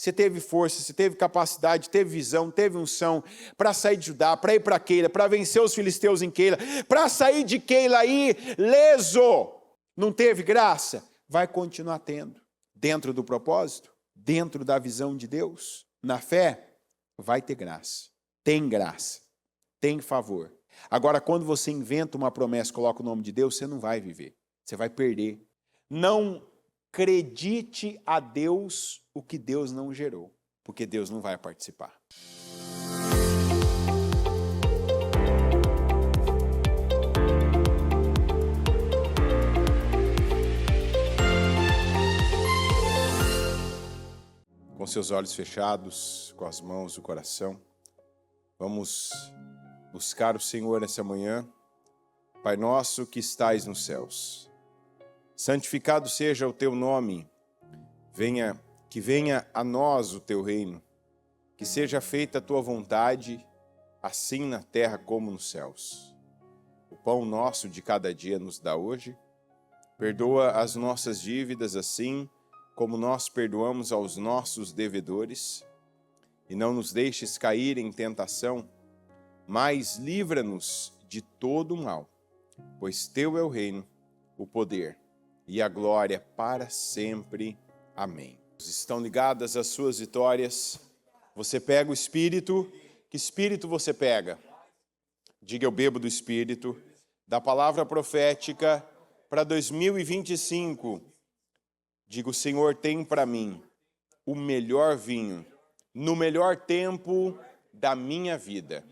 você teve força, você teve capacidade, teve visão, teve unção para sair de Judá, para ir para Keila, para vencer os filisteus em Keila, para sair de Keila aí leso. Não teve graça? Vai continuar tendo. Dentro do propósito, dentro da visão de Deus, na fé, vai ter graça. Tem graça, tem favor. Agora, quando você inventa uma promessa, coloca o nome de Deus, você não vai viver. Você vai perder. Não acredite a Deus o que Deus não gerou, porque Deus não vai participar. Com seus olhos fechados, com as mãos no coração, vamos buscar o Senhor nessa manhã. Pai nosso que estais nos céus, santificado seja o teu nome, que venha a nós o teu reino, que seja feita a tua vontade, assim na terra como nos céus. O pão nosso de cada dia nos dá hoje, perdoa as nossas dívidas assim como nós perdoamos aos nossos devedores, e não nos deixes cair em tentação, mas livra-nos de todo o mal, pois teu é o reino, o poder e a glória para sempre. Amém. Estão ligadas às suas vitórias. Você pega o Espírito. Que Espírito você pega? Diga: eu bebo do Espírito, da palavra profética para 2025. Diga: o Senhor tem para mim o melhor vinho, no melhor tempo da minha vida,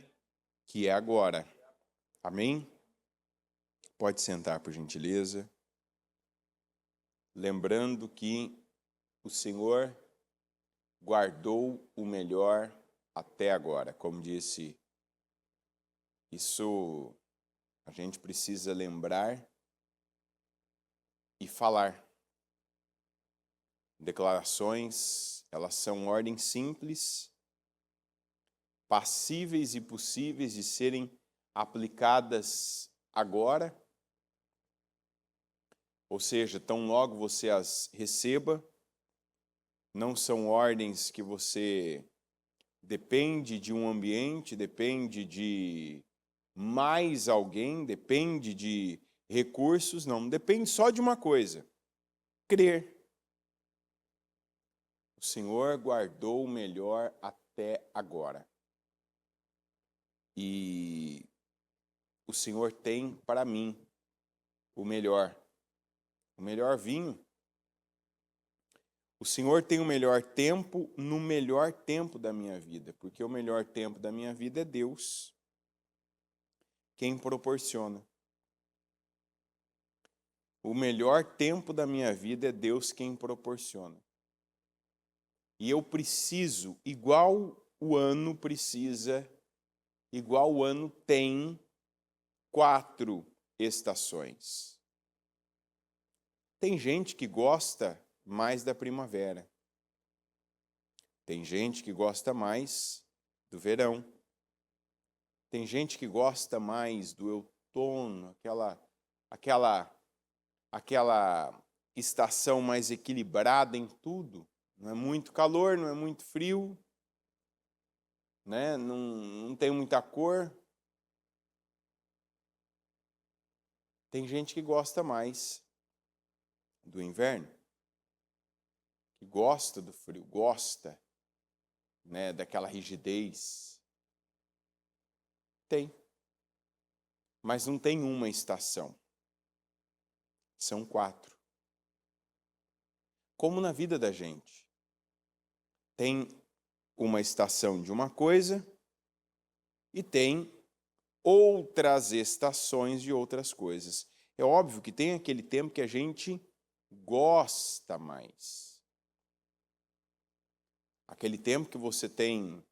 que é agora. Amém? Pode sentar, por gentileza. Lembrando que o Senhor guardou o melhor até agora. Como disse, isso a gente precisa lembrar e falar. Declarações, elas são ordens simples, passíveis e possíveis de serem aplicadas agora. Ou seja, tão logo você as receba, não são ordens que você depende de um ambiente, depende de mais alguém, depende de recursos, não, depende só de uma coisa: crer. O Senhor guardou o melhor até agora. E o Senhor tem para mim o melhor vinho. O Senhor tem o melhor tempo no melhor tempo da minha vida, porque o melhor tempo da minha vida é Deus quem proporciona. O melhor tempo da minha vida é Deus quem proporciona. E eu preciso, igual o ano precisa, igual o ano tem 4 estações. Tem gente que gosta mais da primavera. Tem gente que gosta mais do verão. Tem gente que gosta mais do outono, aquela estação mais equilibrada em tudo. Não é muito calor, não é muito frio, né? Não tem muita cor. Tem gente que gosta mais do inverno, que gosta do frio, gosta, né, daquela rigidez. Tem. Mas não tem uma estação. São 4. Como na vida da gente. Tem uma estação de uma coisa e tem outras estações de outras coisas. É óbvio que tem aquele tempo que a gente gosta mais. Aquele tempo que você tem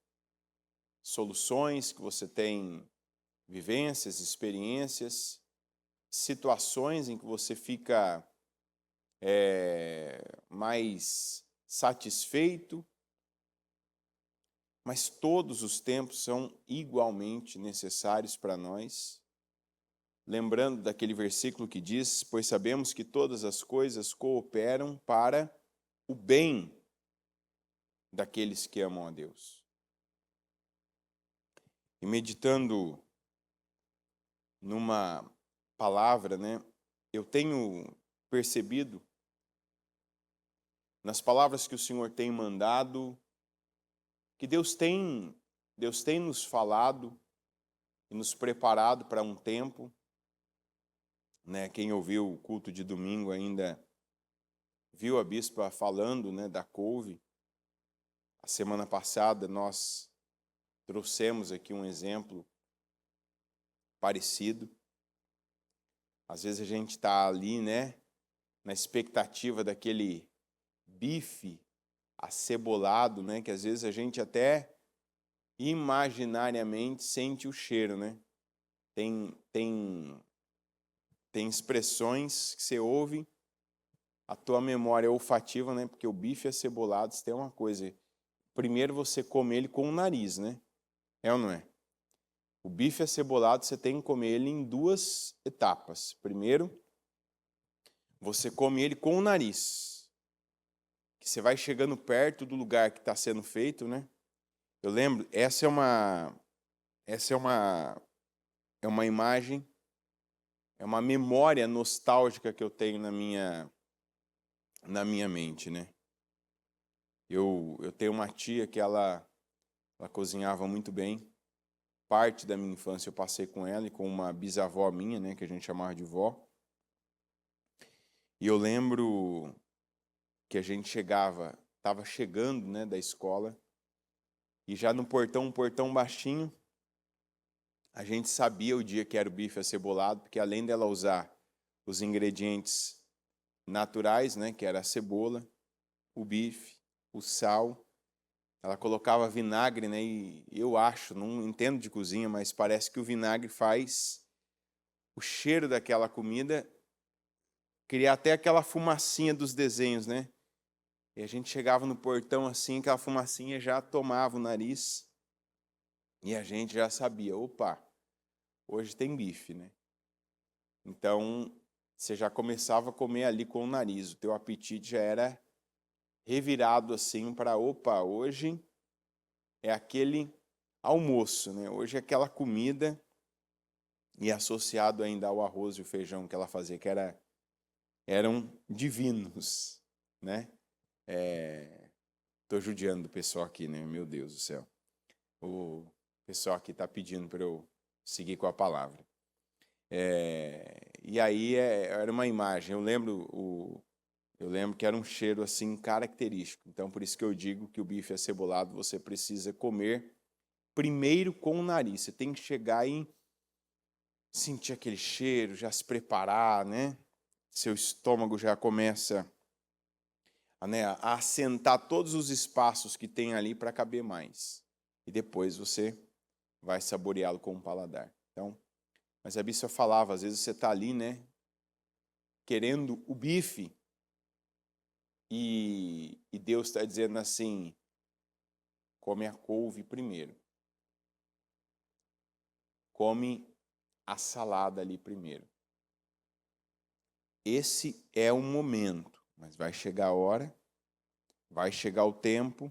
soluções, que você tem vivências, experiências, situações em que você fica mais satisfeito. Mas todos os tempos são igualmente necessários para nós. Lembrando daquele versículo que diz: pois sabemos que todas as coisas cooperam para o bem daqueles que amam a Deus. E meditando numa palavra, né, eu tenho percebido nas palavras que o Senhor tem mandado, que Deus tem nos falado e nos preparado para um tempo, né? Quem ouviu o culto de domingo ainda viu a bispa falando, né, da couve. A semana passada nós trouxemos aqui um exemplo parecido. Às vezes a gente está ali, né, na expectativa daquele bife acebolado, né, que às vezes a gente até imaginariamente sente o cheiro, né? Tem expressões que você ouve, a tua memória olfativa, né? Porque o bife acebolado, você tem uma coisa. Primeiro você come ele com o nariz, né? É ou não é? O bife acebolado você tem que comer ele em duas etapas. Primeiro, você come ele com o nariz. Que você vai chegando perto do lugar que está sendo feito, né? Eu lembro, essa é uma imagem, é uma memória nostálgica que eu tenho na minha mente, né? Eu tenho uma tia que ela cozinhava muito bem. Parte da minha infância eu passei com ela e com uma bisavó minha, né, que a gente chamava de vó. E eu lembro que a gente estava chegando, né, da escola, e já no portão, um portão baixinho, a gente sabia o dia que era o bife acebolado, porque além dela usar os ingredientes naturais, né, que era a cebola, o bife, o sal, ela colocava vinagre, né, e eu acho, não entendo de cozinha, mas parece que o vinagre faz o cheiro daquela comida criar até aquela fumacinha dos desenhos, né? E a gente chegava no portão assim, aquela fumacinha já tomava o nariz e a gente já sabia, opa, hoje tem bife, né? Então, você já começava a comer ali com o nariz, o teu apetite já era revirado assim para, opa, hoje é aquele almoço, né? Hoje é aquela comida, e associado ainda ao arroz e o feijão que ela fazia, que eram divinos, né? Tô judiando do pessoal aqui, né? Meu Deus do céu. O pessoal aqui está pedindo para eu seguir com a palavra. E aí era uma imagem. Eu lembro que era um cheiro assim característico. Então, por isso que eu digo que o bife acebolado você precisa comer primeiro com o nariz. Você tem que chegar e sentir aquele cheiro, já se preparar, né? Seu estômago já começa a assentar todos os espaços que tem ali para caber mais. E depois você vai saboreá-lo com o paladar. Então, mas a bispa falava, às vezes você está ali, né, querendo o bife, e Deus está dizendo assim, come a couve primeiro. Come a salada ali primeiro. Esse é o momento, mas vai chegar a hora, vai chegar o tempo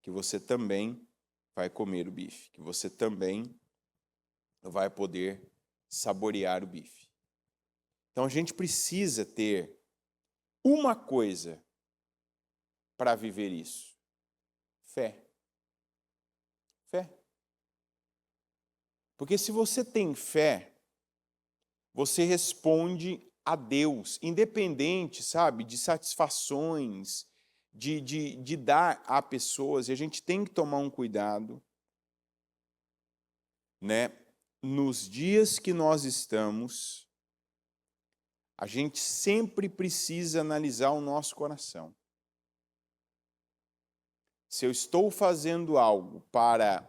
que você também vai comer o bife, que você também vai poder saborear o bife. Então a gente precisa ter uma coisa para viver isso: fé. Fé. Porque se você tem fé, você responde a Deus, independente, sabe, de satisfações, de dar a pessoas, e a gente tem que tomar um cuidado, né? Nos dias que nós estamos, a gente sempre precisa analisar o nosso coração. Se eu estou fazendo algo para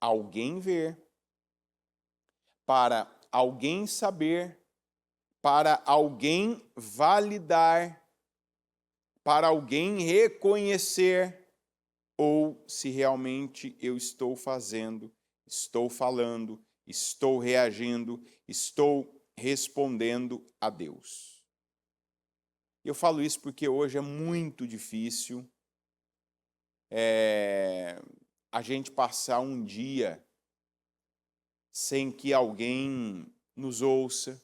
alguém ver, para alguém saber, para alguém validar, para alguém reconhecer, ou se realmente eu estou fazendo, estou falando, estou reagindo, estou respondendo a Deus. Eu falo isso porque hoje é muito difícil a gente passar um dia sem que alguém nos ouça,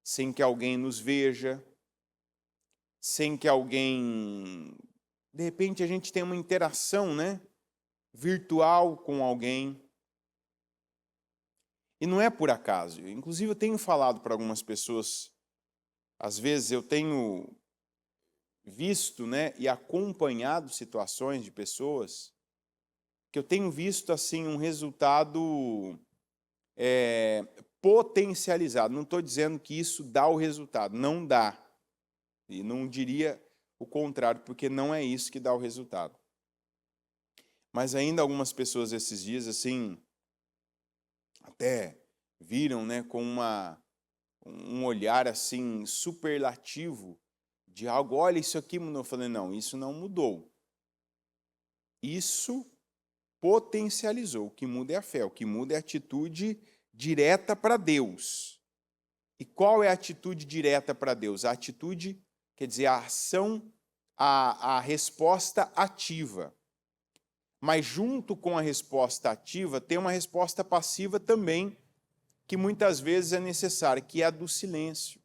sem que alguém nos veja, sem que alguém... De repente a gente tem uma interação, né, virtual com alguém. E não é por acaso. Inclusive eu tenho falado para algumas pessoas, às vezes eu tenho visto, né, e acompanhado situações de pessoas que eu tenho visto assim um resultado potencializado. Não estou dizendo que isso dá o resultado, não dá. E não diria o contrário, porque não é isso que dá o resultado. Mas ainda algumas pessoas esses dias assim até viram, né, com um olhar assim superlativo de algo. Olha, isso aqui mudou. Eu falei, não, isso não mudou. Isso potencializou. O que muda é a fé, o que muda é a atitude direta para Deus. E qual é a atitude direta para Deus? A atitude, quer dizer, a ação, a resposta ativa. Mas junto com a resposta ativa, tem uma resposta passiva também, que muitas vezes é necessária, que é a do silêncio.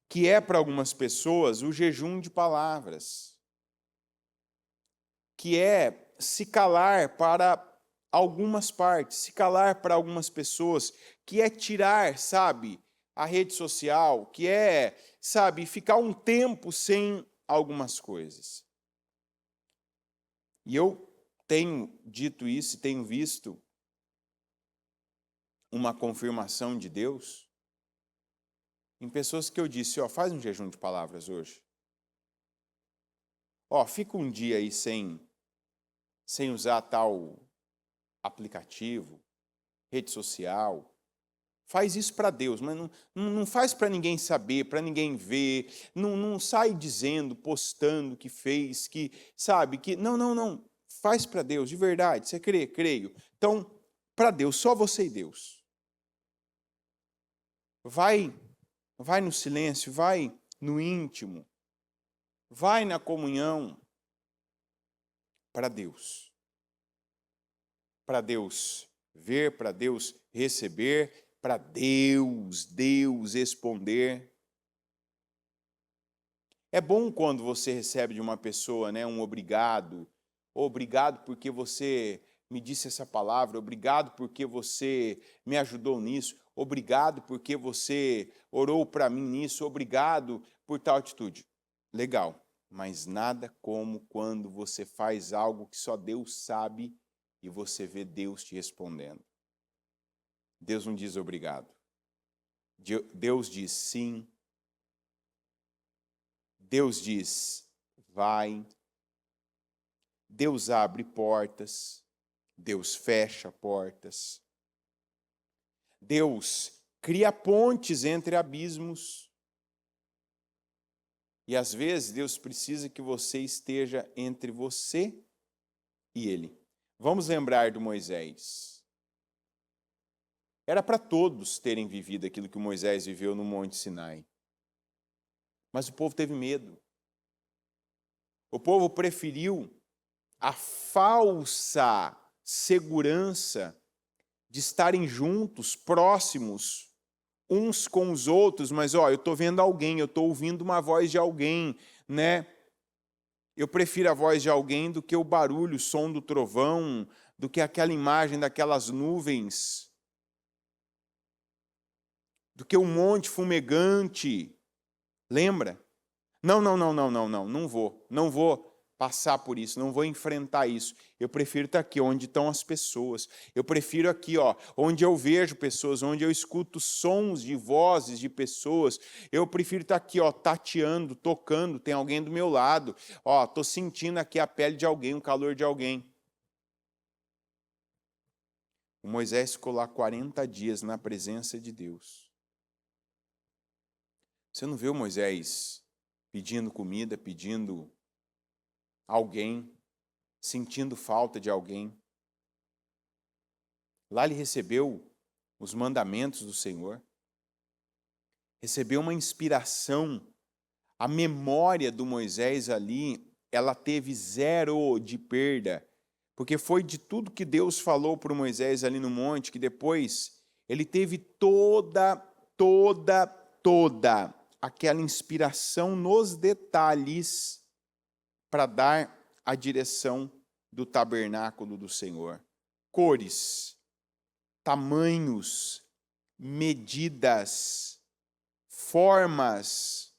Que é, para algumas pessoas, o jejum de palavras. Que é se calar para algumas partes, se calar para algumas pessoas, que é tirar, sabe, a rede social, que é, sabe, ficar um tempo sem algumas coisas. E eu tenho dito isso e tenho visto uma confirmação de Deus em pessoas que eu disse, ó, faz um jejum de palavras hoje. Ó, fica um dia aí sem usar tal aplicativo, rede social. Faz isso para Deus, mas não faz para ninguém saber, para ninguém ver. Não sai dizendo, postando que fez, que sabe, que... Não. Faz para Deus, de verdade. Você crê? Creio. Então, para Deus, só você e Deus. Vai no silêncio, vai no íntimo, vai na comunhão para Deus. Para Deus ver, para Deus receber, para Deus responder. É bom quando você recebe de uma pessoa, né, um obrigado. Obrigado porque você me disse essa palavra, obrigado porque você me ajudou nisso, obrigado porque você orou para mim nisso, obrigado por tal atitude. Legal, mas nada como quando você faz algo que só Deus sabe e você vê Deus te respondendo. Deus não diz obrigado. Deus diz sim. Deus diz vai. Deus abre portas. Deus fecha portas. Deus cria pontes entre abismos. E às vezes Deus precisa que você esteja entre você e Ele. Vamos lembrar de Moisés. Era para todos terem vivido aquilo que Moisés viveu no Monte Sinai. Mas o povo teve medo. O povo preferiu a falsa segurança de estarem juntos, próximos, uns com os outros, mas ó, eu estou vendo alguém, eu estou ouvindo uma voz de alguém, né? Eu prefiro a voz de alguém do que o barulho, o som do trovão, do que aquela imagem daquelas nuvens, do que um monte fumegante. Lembra? Não vou passar por isso, não vou enfrentar isso. Eu prefiro estar aqui onde estão as pessoas. Eu prefiro aqui, ó, onde eu vejo pessoas, onde eu escuto sons de vozes de pessoas. Eu prefiro estar aqui, ó, tateando, tocando, tem alguém do meu lado. Ó, tô sentindo aqui a pele de alguém, o calor de alguém. O Moisés ficou lá 40 dias na presença de Deus. Você não vê o Moisés pedindo comida, pedindo alguém, sentindo falta de alguém. Lá ele recebeu os mandamentos do Senhor, recebeu uma inspiração, a memória do Moisés ali ela teve zero de perda, porque foi de tudo que Deus falou para Moisés ali no monte, que depois ele teve toda aquela inspiração nos detalhes para dar a direção do tabernáculo do Senhor. Cores, tamanhos, medidas, formas.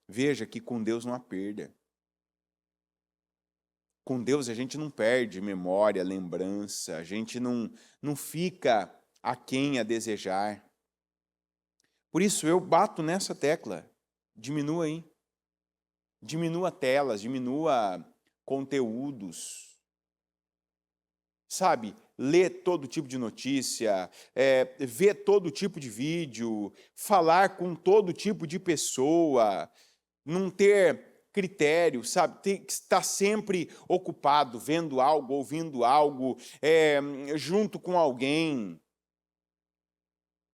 Veja que com Deus não há perda. Com Deus a gente não perde memória, lembrança, a gente não fica aquém a desejar. Por isso eu bato nessa tecla. Diminua aí. Diminua telas, diminua conteúdos. Sabe, lê todo tipo de notícia, vê todo tipo de vídeo, falar com todo tipo de pessoa, não ter critério, sabe, tem que estar sempre ocupado, vendo algo, ouvindo algo, junto com alguém.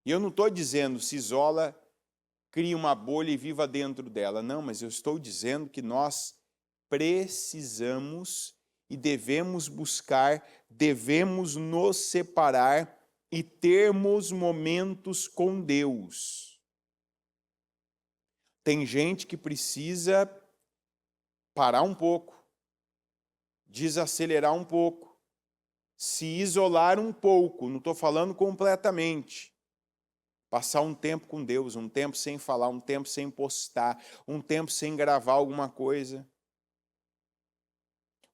E eu não estou dizendo se isola, crie uma bolha e viva dentro dela. Não, mas eu estou dizendo que nós precisamos e devemos buscar, devemos nos separar e termos momentos com Deus. Tem gente que precisa parar um pouco, desacelerar um pouco, se isolar um pouco, não estou falando completamente. Passar um tempo com Deus, um tempo sem falar, um tempo sem postar, um tempo sem gravar alguma coisa.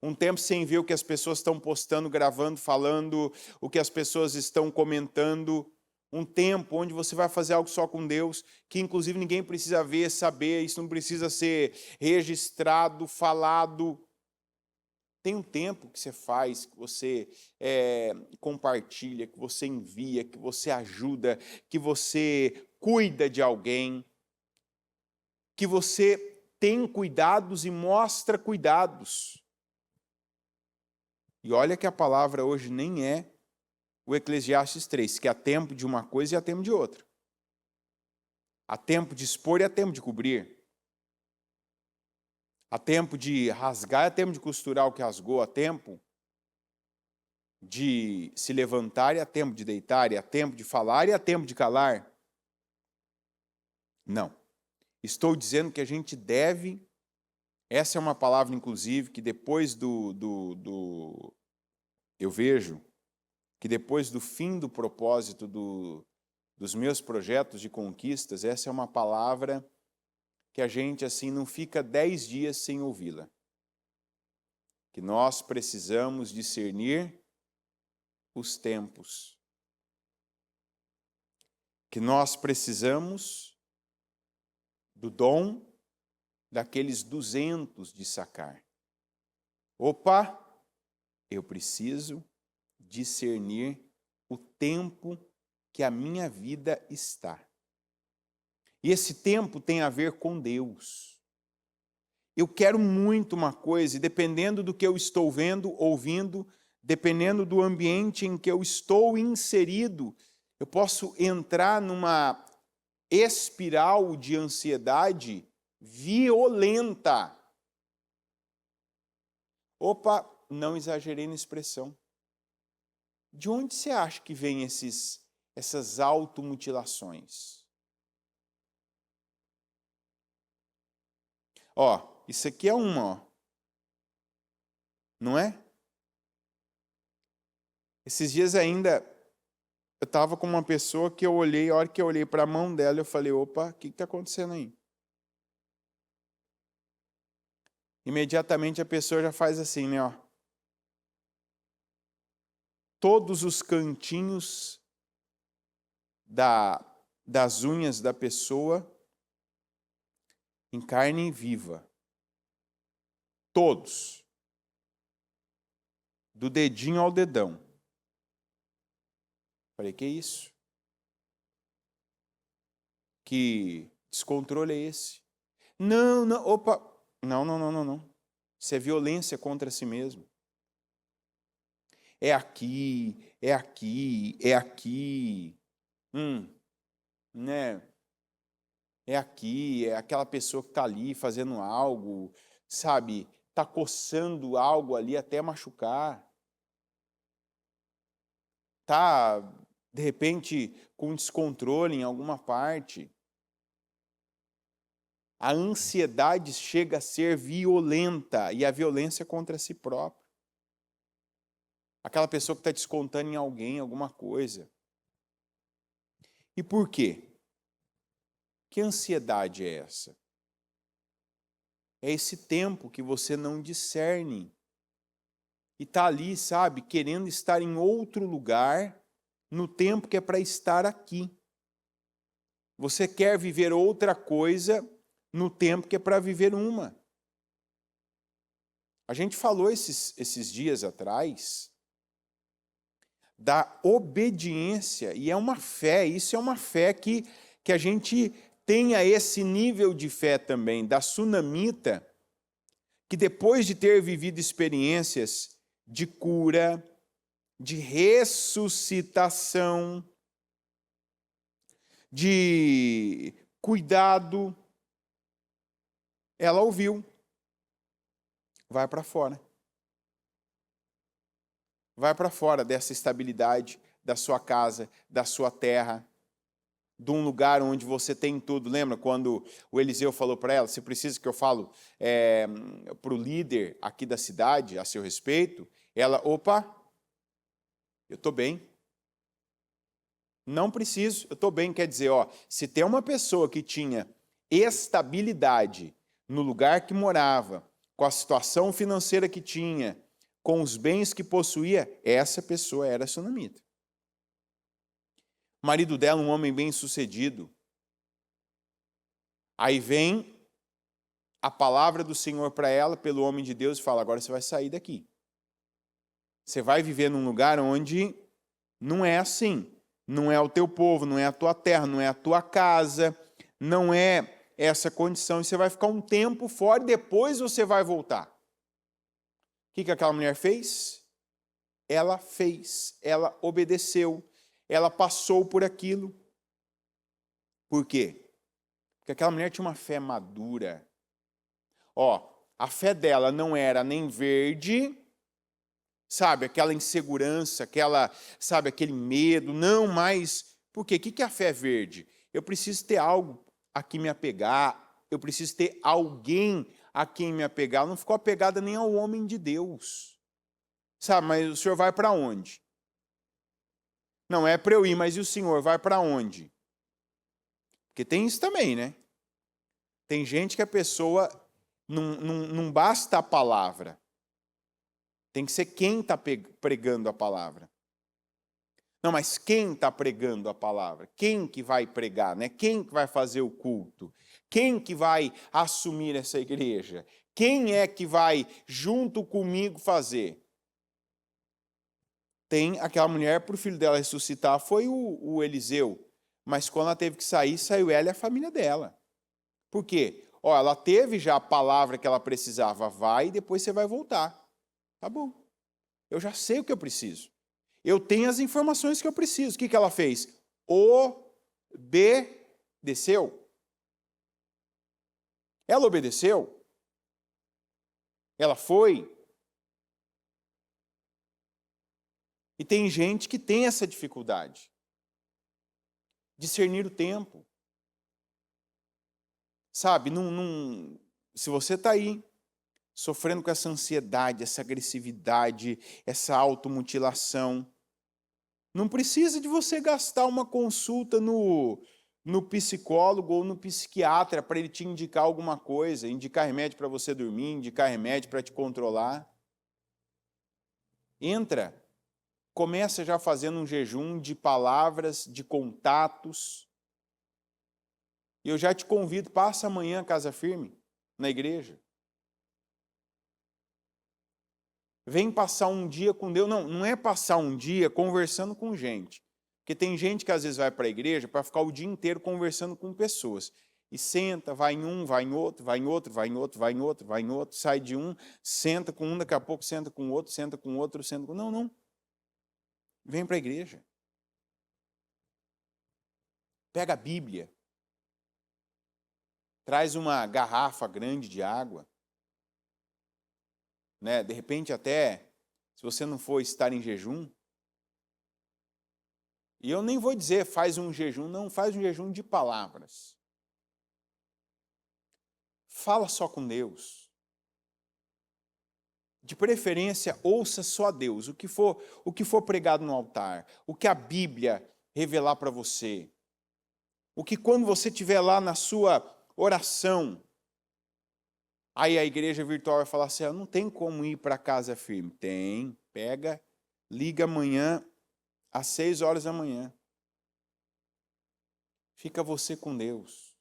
Um tempo sem ver o que as pessoas estão postando, gravando, falando, o que as pessoas estão comentando. Um tempo onde você vai fazer algo só com Deus, que inclusive ninguém precisa ver, saber, isso não precisa ser registrado, falado. Tem um tempo que você faz, que você compartilha, que você envia, que você ajuda, que você cuida de alguém, que você tem cuidados e mostra cuidados. E olha que a palavra hoje nem é o Eclesiastes 3, que há tempo de uma coisa e há tempo de outra. Há tempo de expor e há tempo de cobrir. Há tempo de rasgar e há tempo de costurar o que rasgou. Há tempo de se levantar e há tempo de deitar. E há tempo de falar e há tempo de calar. Não. Estou dizendo que a gente deve... Essa é uma palavra, inclusive, que depois eu vejo que depois do fim do propósito dos meus projetos de conquistas, essa é uma palavra que a gente assim não fica 10 dias sem ouvi-la. Que nós precisamos discernir os tempos. Que nós precisamos do dom daqueles 200 de sacar. Opa, eu preciso discernir o tempo que a minha vida está. E esse tempo tem a ver com Deus. Eu quero muito uma coisa, e dependendo do que eu estou vendo, ouvindo, dependendo do ambiente em que eu estou inserido, eu posso entrar numa espiral de ansiedade violenta. Opa, não exagerei na expressão. De onde você acha que vêm essas automutilações? Isso aqui é uma, não é? Esses dias ainda, eu estava com uma pessoa que eu olhei, a hora que eu olhei para a mão dela, eu falei, opa, o que está acontecendo aí? Imediatamente a pessoa já faz assim, né? Todos os cantinhos das unhas da pessoa em carne viva. Todos. Do dedinho ao dedão. Falei, que isso? Que descontrole é esse? Não, opa. Não. Isso é violência contra si mesmo. É aqui. Né? É aqui, é aquela pessoa que está ali fazendo algo, sabe, está coçando algo ali até machucar. Está, de repente, com descontrole em alguma parte. A ansiedade chega a ser violenta, e a violência é contra si próprio. Aquela pessoa que está descontando em alguém alguma coisa. E por quê? Que ansiedade é essa? É esse tempo que você não discerne. E está ali, sabe, querendo estar em outro lugar, no tempo que é para estar aqui. Você quer viver outra coisa no tempo que é para viver uma. A gente falou esses dias atrás da obediência, e é uma fé, isso é uma fé que a gente tenha esse nível de fé também, da sunamita, que depois de ter vivido experiências de cura, de ressuscitação, de cuidado, ela ouviu, vai para fora. Vai para fora dessa estabilidade da sua casa, da sua terra, de um lugar onde você tem tudo. Lembra quando o Eliseu falou para ela, você precisa que eu falo para o líder aqui da cidade a seu respeito? Ela, opa, eu estou bem. Não preciso, eu estou bem. Quer dizer, se tem uma pessoa que tinha estabilidade no lugar que morava, com a situação financeira que tinha, com os bens que possuía, essa pessoa era sunamita. O marido dela, um homem bem-sucedido. Aí vem a palavra do Senhor para ela, pelo homem de Deus, e fala, agora você vai sair daqui. Você vai viver num lugar onde não é assim. Não é o teu povo, não é a tua terra, não é a tua casa, não é essa condição. E você vai ficar um tempo fora e depois você vai voltar. O que aquela mulher fez? Ela fez, ela obedeceu, ela passou por aquilo. Por quê? Porque aquela mulher tinha uma fé madura. A fé dela não era nem verde, sabe, aquela insegurança, aquele medo, não, mas por quê? O que é a fé verde? Eu preciso ter algo a quem me apegar, eu preciso ter alguém a quem me apegar. Ela não ficou apegada nem ao homem de Deus. Sabe, mas o senhor vai para onde? Não é para eu ir, mas e o senhor vai para onde? Porque tem isso também, né? Tem gente que a pessoa não basta a palavra. Tem que ser quem está pregando a palavra. Não, mas quem está pregando a palavra? Quem que vai pregar, né? Quem que vai fazer o culto? Quem que vai assumir essa igreja? Quem é que vai junto comigo fazer? Tem aquela mulher, para o filho dela ressuscitar, foi o Eliseu. Mas quando ela teve que sair, saiu ela e a família dela. Por quê? Ela teve já a palavra que ela precisava. Vai e depois você vai voltar. Tá bom. Eu já sei o que eu preciso. Eu tenho as informações que eu preciso. O que ela fez? Obedeceu. Ela obedeceu. Ela foi. E tem gente que tem essa dificuldade. Discernir o tempo. Sabe, se você está aí, sofrendo com essa ansiedade, essa agressividade, essa automutilação, não precisa de você gastar uma consulta no psicólogo ou no psiquiatra para ele te indicar alguma coisa, indicar remédio para você dormir, indicar remédio para te controlar. Entra, começa já fazendo um jejum de palavras, de contatos. E eu já te convido, passa amanhã a Casa Firme, na igreja. Vem passar um dia com Deus. Não é passar um dia conversando com gente. Porque tem gente que às vezes vai para a igreja para ficar o dia inteiro conversando com pessoas. E senta, vai em um, vai em outro, vai em outro, vai em outro, vai em outro, vai em outro, sai de um, senta com um, daqui a pouco senta com outro, senta com outro, senta com... Não. Vem para a igreja. Pega a Bíblia. Traz uma garrafa grande de água. né? De repente até, se você não for estar em jejum, e eu nem vou dizer faz um jejum, não, faz um jejum de palavras. Fala só com Deus. De preferência, ouça só a Deus, o que for pregado no altar, o que a Bíblia revelar para você. O que quando você estiver lá na sua oração, aí a igreja virtual vai falar assim, não tem como ir para casa firme. Tem, pega, liga amanhã às 6 horas da manhã. Fica você com Deus.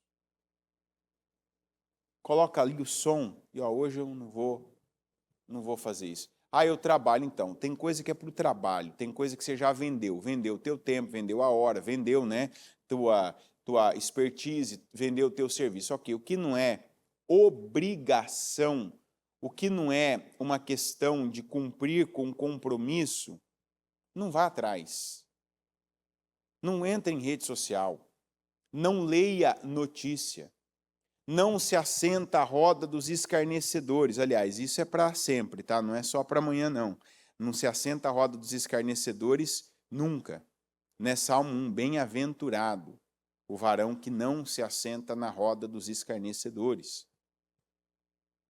Coloca ali o som e hoje eu não vou fazer isso. Eu trabalho então. Tem coisa que é para o trabalho, tem coisa que você já vendeu. Vendeu o teu tempo, vendeu a hora, vendeu, né, tua expertise, vendeu o teu serviço. Ok, o que não é obrigação, o que não é uma questão de cumprir com compromisso, não vá atrás. Não entre em rede social. Não leia notícia. Não se assenta à roda dos escarnecedores. Aliás, isso é para sempre, tá? Não é só para amanhã, não. Não se assenta à roda dos escarnecedores nunca. Né? Salmo 1, bem-aventurado o varão que não se assenta na roda dos escarnecedores.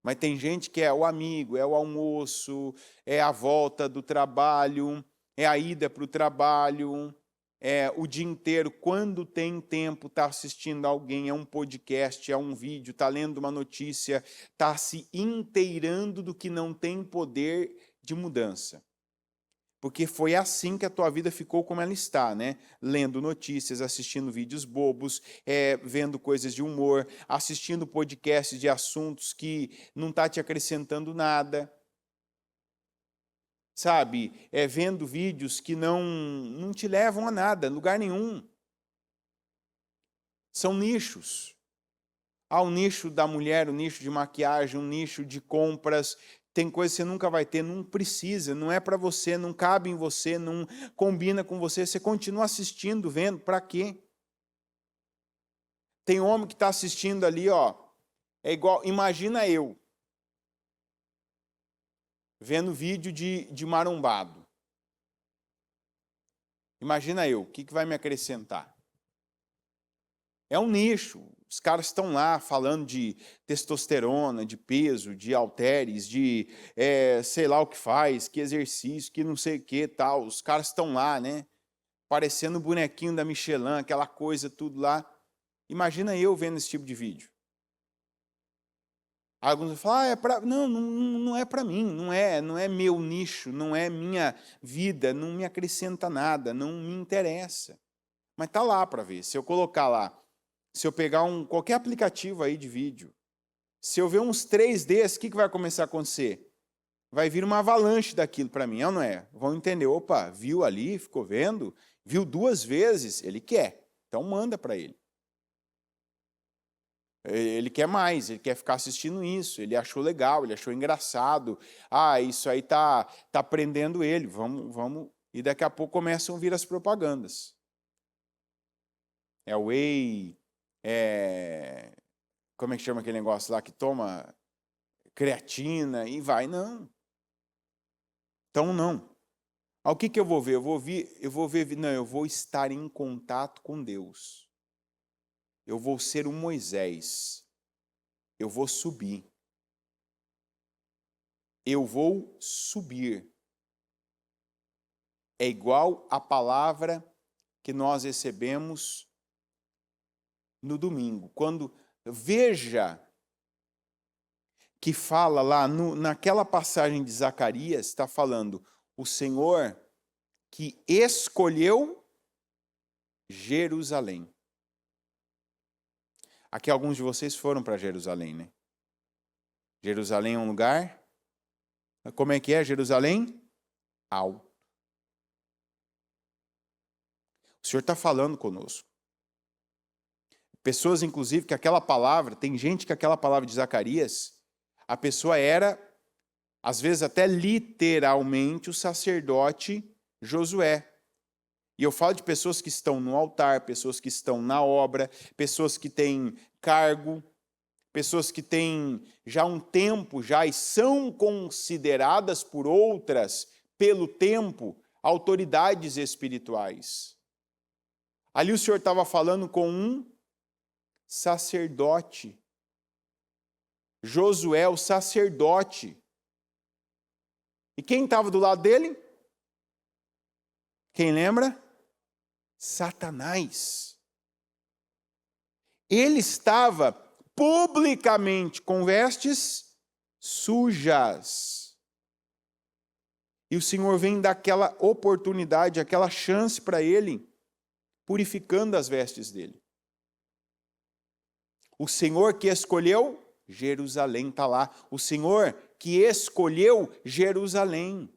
Mas tem gente que é o amigo, é o almoço, é a volta do trabalho, é a ida para o trabalho, o dia inteiro, quando tem tempo, está assistindo a alguém, um podcast, um vídeo, está lendo uma notícia, está se inteirando do que não tem poder de mudança. Porque foi assim que a tua vida ficou como ela está, né? Lendo notícias, assistindo vídeos bobos, vendo coisas de humor, assistindo podcasts de assuntos que não está te acrescentando nada. Sabe, vendo vídeos que não te levam a nada, lugar nenhum. São nichos. Há um nicho da mulher, um nicho de maquiagem, um nicho de compras. Tem coisa que você nunca vai ter, não precisa, não é para você, não cabe em você, não combina com você. Você continua assistindo, vendo, para quê? Tem homem que está assistindo ali, é igual, imagina eu, vendo vídeo de marombado. Imagina eu, o que vai me acrescentar? É um nicho. Os caras estão lá falando de testosterona, de peso, de halteres, de sei lá o que faz, que exercício, que não sei o que tal. Os caras estão lá, né? Parecendo o bonequinho da Michelin, aquela coisa tudo lá. Imagina eu vendo esse tipo de vídeo. Alguns vão falar, não é para mim, não é meu nicho, não é minha vida, não me acrescenta nada, não me interessa. Mas tá lá para ver. Se eu colocar lá, se eu pegar qualquer aplicativo aí de vídeo, se eu ver uns 3 desses, o que vai começar a acontecer? Vai vir uma avalanche daquilo para mim, não é? Vão entender, opa, viu ali, ficou vendo, viu 2 vezes, ele quer, então manda para ele. Ele quer mais, ele quer ficar assistindo isso, ele achou legal, ele achou engraçado, isso aí tá prendendo ele, vamos, e daqui a pouco começam a vir as propagandas. Whey, como é que chama aquele negócio lá que toma creatina e vai? Não. Então não. O que eu vou ver? Eu vou estar em contato com Deus. Eu vou ser um Moisés. Eu vou subir. Eu vou subir. É igual a palavra que nós recebemos no domingo. Quando veja que fala lá, naquela passagem de Zacarias, está falando, o Senhor que escolheu Jerusalém. Aqui alguns de vocês foram para Jerusalém, né? Jerusalém é um lugar, como é que é Jerusalém? Alto. O Senhor está falando conosco. Pessoas, inclusive, que aquela palavra, tem gente que aquela palavra de Zacarias, a pessoa era, às vezes até literalmente, o sacerdote Josué. E eu falo de pessoas que estão no altar, pessoas que estão na obra, pessoas que têm cargo, pessoas que têm já um tempo já e são consideradas por outras, pelo tempo, autoridades espirituais. Ali o Senhor estava falando com um sacerdote. Josué, o sacerdote. E quem estava do lado dele? Quem lembra? Satanás. Ele estava publicamente com vestes sujas. E o Senhor vem dar aquela oportunidade, aquela chance para ele, purificando as vestes dele. O Senhor que escolheu Jerusalém, está lá. O Senhor que escolheu Jerusalém.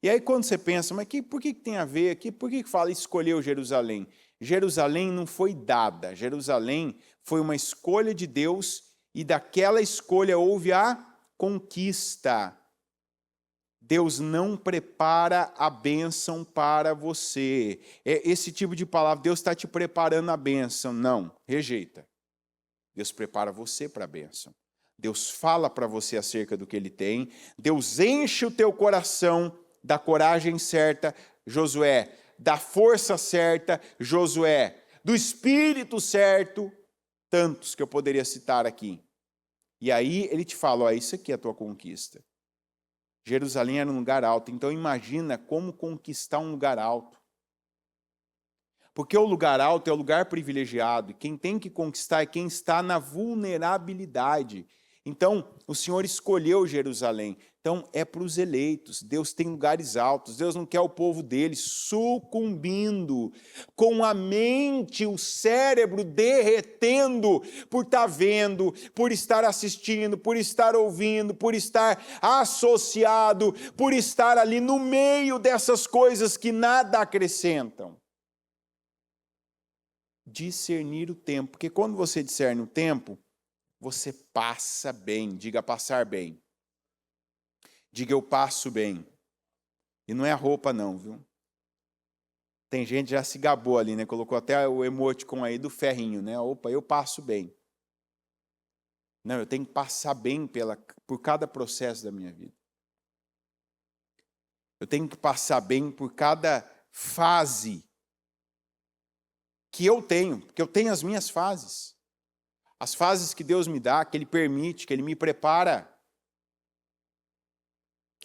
E aí quando você pensa, mas por que tem a ver aqui? Por que fala escolheu Jerusalém? Jerusalém não foi dada. Jerusalém foi uma escolha de Deus e daquela escolha houve a conquista. Deus não prepara a bênção para você. É esse tipo de palavra, Deus está te preparando a bênção. Não, rejeita. Deus prepara você para a bênção. Deus fala para você acerca do que Ele tem. Deus enche o teu coração da coragem certa, Josué, da força certa, Josué, do espírito certo, tantos que eu poderia citar aqui. E aí ele te fala, ó, isso aqui é a tua conquista. Jerusalém era um lugar alto, então imagina como conquistar um lugar alto. Porque o lugar alto é o lugar privilegiado, e quem tem que conquistar é quem está na vulnerabilidade. Então, o Senhor escolheu Jerusalém. Então, é para os eleitos. Deus tem lugares altos. Deus não quer o povo dele sucumbindo, com a mente, o cérebro derretendo, por estar vendo, por estar assistindo, por estar ouvindo, por estar associado, por estar ali no meio dessas coisas que nada acrescentam. Discernir o tempo, porque quando você discerne o tempo, você passa bem. Diga passar bem. Diga eu passo bem. E não é a roupa não, viu? Tem gente que já se gabou ali, né? Colocou até o emoticon aí do ferrinho, né? Opa, eu passo bem. Não, eu tenho que passar bem por cada processo da minha vida. Eu tenho que passar bem por cada fase que eu tenho, porque eu tenho as minhas fases. As fases que Deus me dá, que Ele permite, que Ele me prepara.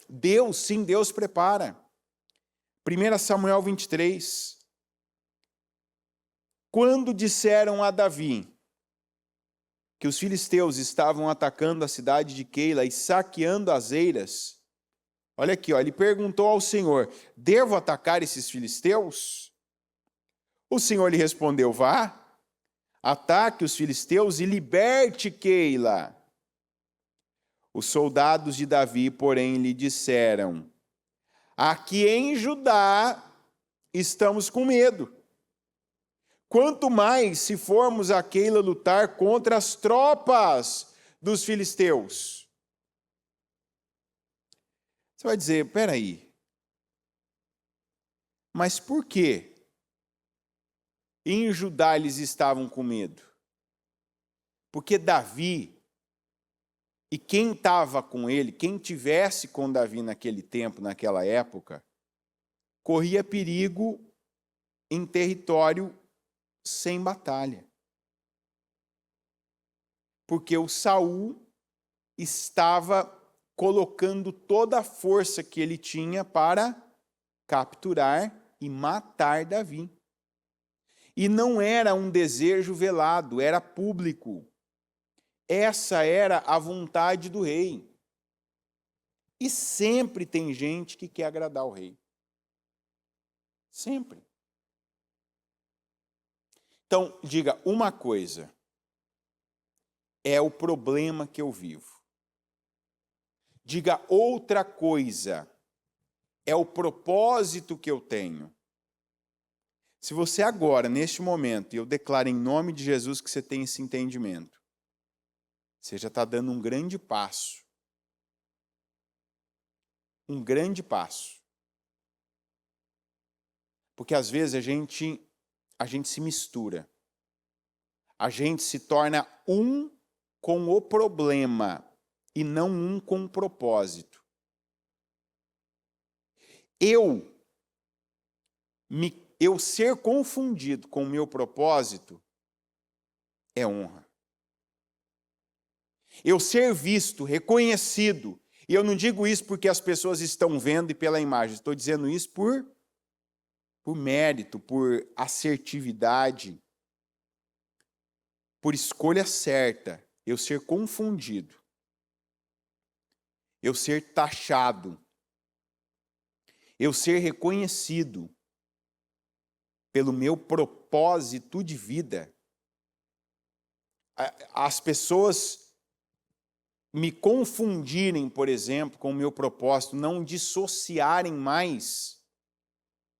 Deus, sim, Deus prepara. 1 Samuel 23. Quando disseram a Davi que os filisteus estavam atacando a cidade de Keila e saqueando as eiras, olha aqui, ó, ele perguntou ao Senhor, devo atacar esses filisteus? O Senhor lhe respondeu, vá. Ataque os filisteus e liberte Keila. Os soldados de Davi, porém, lhe disseram, aqui em Judá estamos com medo. Quanto mais se formos a Keila lutar contra as tropas dos filisteus. Você vai dizer, peraí, mas por quê? Em Judá eles estavam com medo. Porque Davi, e quem estava com ele, quem tivesse com Davi naquele tempo, naquela época, corria perigo em território sem batalha. Porque o Saul estava colocando toda a força que ele tinha para capturar e matar Davi. E não era um desejo velado, era público. Essa era a vontade do rei. E sempre tem gente que quer agradar o rei. Sempre. Então, diga uma coisa. É o problema que eu vivo. Diga outra coisa. É o propósito que eu tenho. Se você agora, neste momento, e eu declaro em nome de Jesus que você tem esse entendimento, você já está dando um grande passo. Um grande passo. Porque às vezes a gente se mistura. a gente se torna um com o problema e não um com o propósito. Eu ser confundido com o meu propósito é honra. Eu ser visto, reconhecido, e eu não digo isso porque as pessoas estão vendo e pela imagem, estou dizendo isso por mérito, por assertividade, por escolha certa, eu ser confundido, eu ser taxado, eu ser reconhecido pelo meu propósito de vida. As pessoas me confundirem, por exemplo, com o meu propósito, não dissociarem mais,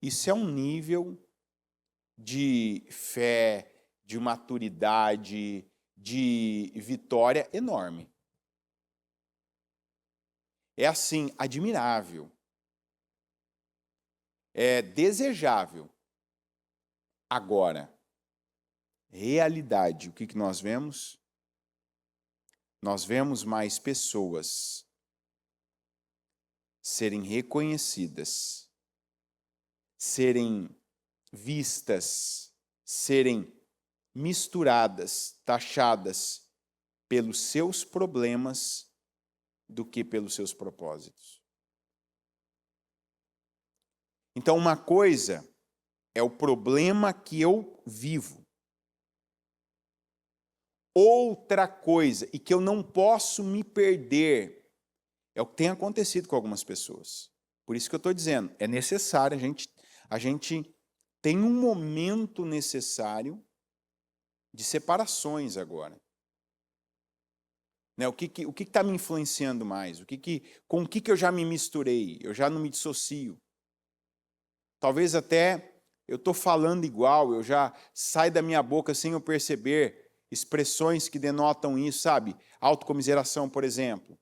isso é um nível de fé, de maturidade, de vitória enorme. É assim, admirável. É desejável. Agora, realidade, o que nós vemos? Nós vemos mais pessoas serem reconhecidas, serem vistas, serem misturadas, taxadas pelos seus problemas do que pelos seus propósitos. Então, uma coisa é o problema que eu vivo. Outra coisa, e que eu não posso me perder, é o que tem acontecido com algumas pessoas. Por isso que eu estou dizendo, é necessário, a gente tem um momento necessário de separações agora. Né? O que está me influenciando mais? Com o que eu já me misturei? Eu já não me dissocio. Talvez até eu estou falando igual, eu já saio da minha boca sem eu perceber expressões que denotam isso, sabe? Autocomiseração, por exemplo.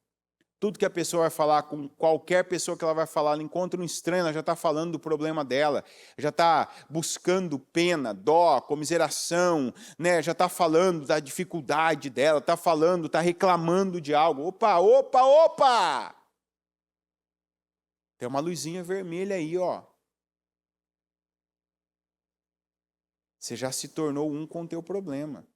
Tudo que a pessoa vai falar, com qualquer pessoa que ela vai falar, ela encontra um estranho, ela já está falando do problema dela, já está buscando pena, dó, comiseração, né? Já está falando da dificuldade dela, está reclamando de algo. Opa, opa, opa! Tem uma luzinha vermelha aí, ó. Você já se tornou um com o teu problema.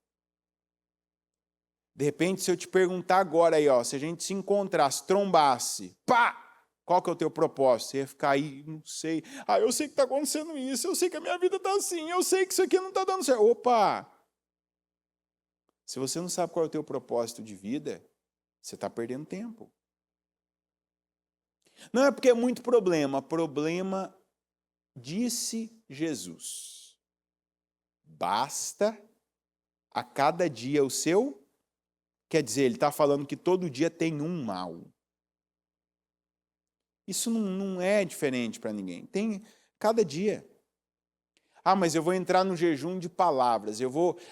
De repente, se eu te perguntar agora aí, ó, se a gente se encontrasse, trombasse, pá! Qual que é o teu propósito? Você ia ficar aí, não sei. Eu sei que está acontecendo isso, eu sei que a minha vida está assim, eu sei que isso aqui não está dando certo. Opa! Se você não sabe qual é o teu propósito de vida, você está perdendo tempo. Não é porque é muito problema. Problema, disse Jesus. Basta a cada dia o seu. Quer dizer, ele está falando que todo dia tem um mal. Isso não é diferente para ninguém. Tem cada dia. Mas eu vou entrar no jejum de palavras.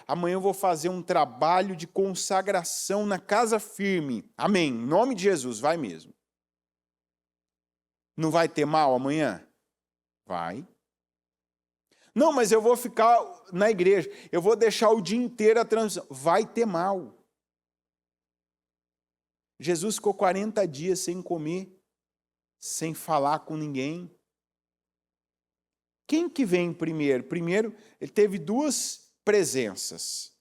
Amanhã eu vou fazer um trabalho de consagração na casa firme. Amém. Em nome de Jesus, vai mesmo. Não vai ter mal amanhã? Vai. Não, mas eu vou ficar na igreja. Eu vou deixar o dia inteiro a transmissão. Vai ter mal. Jesus ficou 40 dias sem comer, sem falar com ninguém. Quem que vem primeiro? Primeiro, ele teve duas presenças.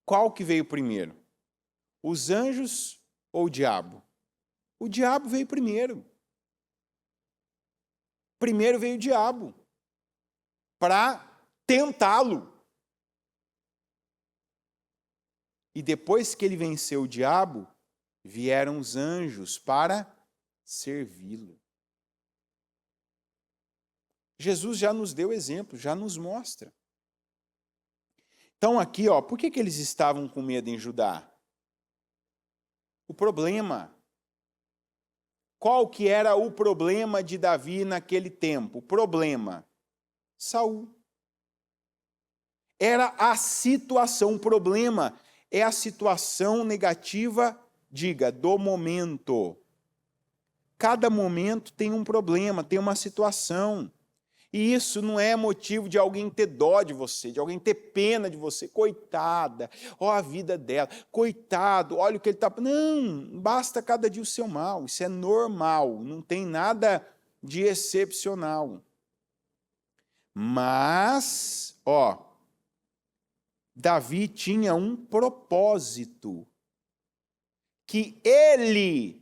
Qual que veio primeiro? Os anjos ou o diabo? O diabo veio primeiro. Primeiro veio o diabo, para tentá-lo. E depois que ele venceu o diabo, vieram os anjos para servi-lo. Jesus já nos deu exemplo, já nos mostra. Então aqui, ó, por que eles estavam com medo em Judá? O problema. Qual que era o problema de Davi naquele tempo? O problema. Saul. Era a situação, o problema é a situação negativa, diga, do momento. Cada momento tem um problema, tem uma situação. E isso não é motivo de alguém ter dó de você, de alguém ter pena de você. Coitada, ó a vida dela. Coitado, olha o que ele está... Não, basta cada dia o seu mal. Isso é normal, não tem nada de excepcional. Mas, Davi tinha um propósito que ele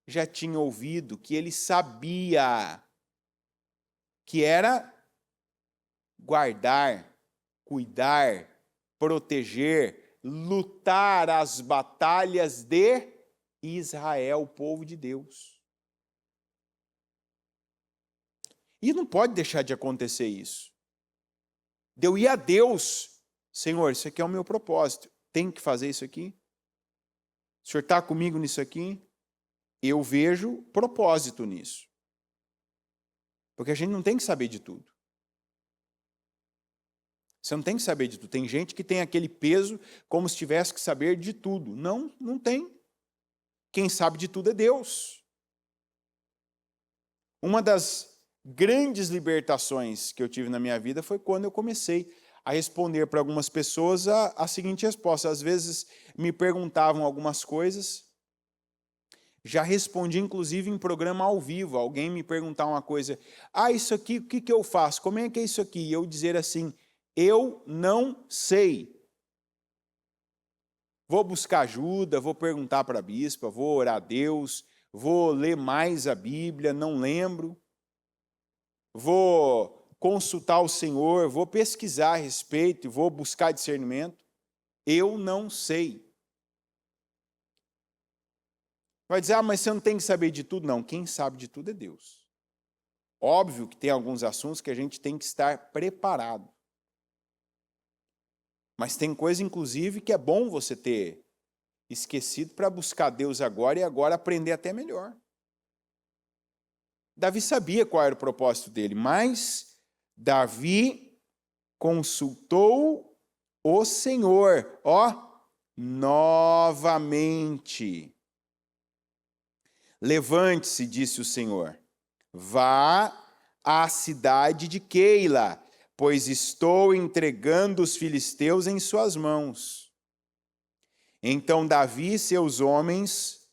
já tinha ouvido, que ele sabia, que era guardar, cuidar, proteger, lutar as batalhas de Israel, o povo de Deus. E não pode deixar de acontecer isso. De eu ir a Deus, Senhor, isso aqui é o meu propósito, tenho que fazer isso aqui? O Senhor está comigo nisso aqui? Eu vejo propósito nisso. Porque a gente não tem que saber de tudo. Você não tem que saber de tudo. Tem gente que tem aquele peso como se tivesse que saber de tudo. Não, não tem. Quem sabe de tudo é Deus. Uma das grandes libertações que eu tive na minha vida foi quando eu comecei a responder para algumas pessoas a seguinte resposta. Às vezes me perguntavam algumas coisas, já respondi inclusive em programa ao vivo, alguém me perguntar uma coisa, isso aqui, o que eu faço? Como é que é isso aqui? E eu dizer assim, eu não sei. Vou buscar ajuda, vou perguntar para a bispa, vou orar a Deus, vou ler mais a Bíblia, não lembro. Vou consultar o Senhor, vou pesquisar a respeito, vou buscar discernimento. Eu não sei. Vai dizer, mas você não tem que saber de tudo? Não, quem sabe de tudo é Deus. Óbvio que tem alguns assuntos que a gente tem que estar preparado. Mas tem coisa, inclusive, que é bom você ter esquecido para buscar Deus agora e agora aprender até melhor. Davi sabia qual era o propósito dele, mas Davi consultou o Senhor, novamente. Levante-se, disse o Senhor, vá à cidade de Keila, pois estou entregando os filisteus em suas mãos. Então Davi e seus homens...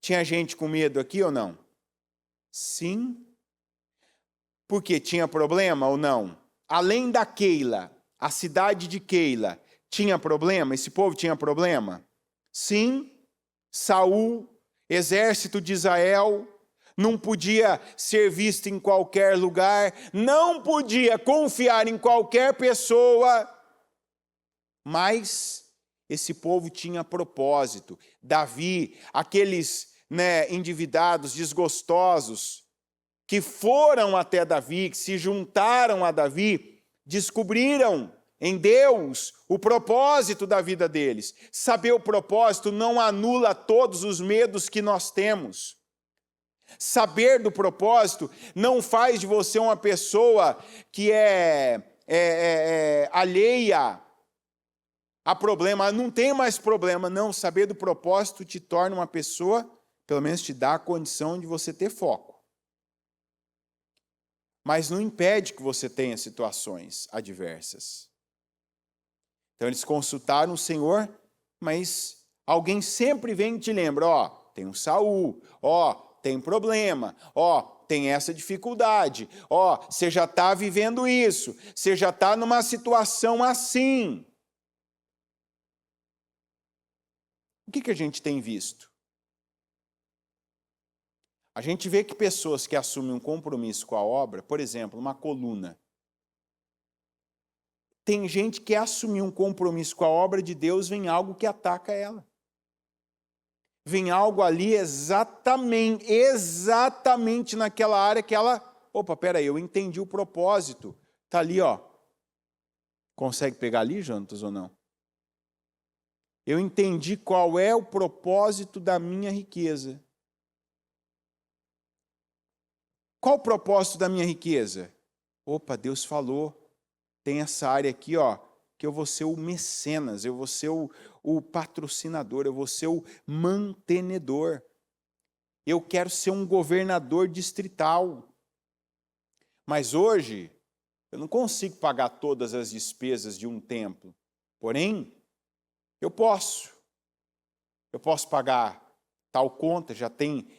Tinha gente com medo aqui ou não? Sim. Porque tinha problema ou não? Além da Keila, a cidade de Keila, tinha problema? Esse povo tinha problema? Sim. Saul, exército de Israel, não podia ser visto em qualquer lugar, não podia confiar em qualquer pessoa, mas esse povo tinha propósito. Davi, aqueles endividados, desgostosos, que foram até Davi, que se juntaram a Davi, descobriram em Deus o propósito da vida deles. Saber o propósito não anula todos os medos que nós temos. Saber do propósito não faz de você uma pessoa que é alheia a problema, não tem mais problema. Não, saber do propósito te torna uma pessoa, pelo menos te dá a condição de você ter foco. Mas não impede que você tenha situações adversas. Então eles consultaram o Senhor, mas alguém sempre vem e te lembra, tem um Saul, tem problema, tem essa dificuldade, você já está vivendo isso, você já está numa situação assim. O que a gente tem visto? A gente vê que pessoas que assumem um compromisso com a obra, por exemplo, uma coluna, tem gente que assumir um compromisso com a obra de Deus, vem algo que ataca ela. Vem algo ali exatamente naquela área que ela... peraí, eu entendi o propósito. Está ali, Consegue pegar ali, Jonatas, ou não? Eu entendi qual é o propósito da minha riqueza. Qual o propósito da minha riqueza? Deus falou. Tem essa área aqui, que eu vou ser o mecenas, eu vou ser o patrocinador, eu vou ser o mantenedor. Eu quero ser um governador distrital. Mas hoje, eu não consigo pagar todas as despesas de um templo. Porém, eu posso pagar tal conta,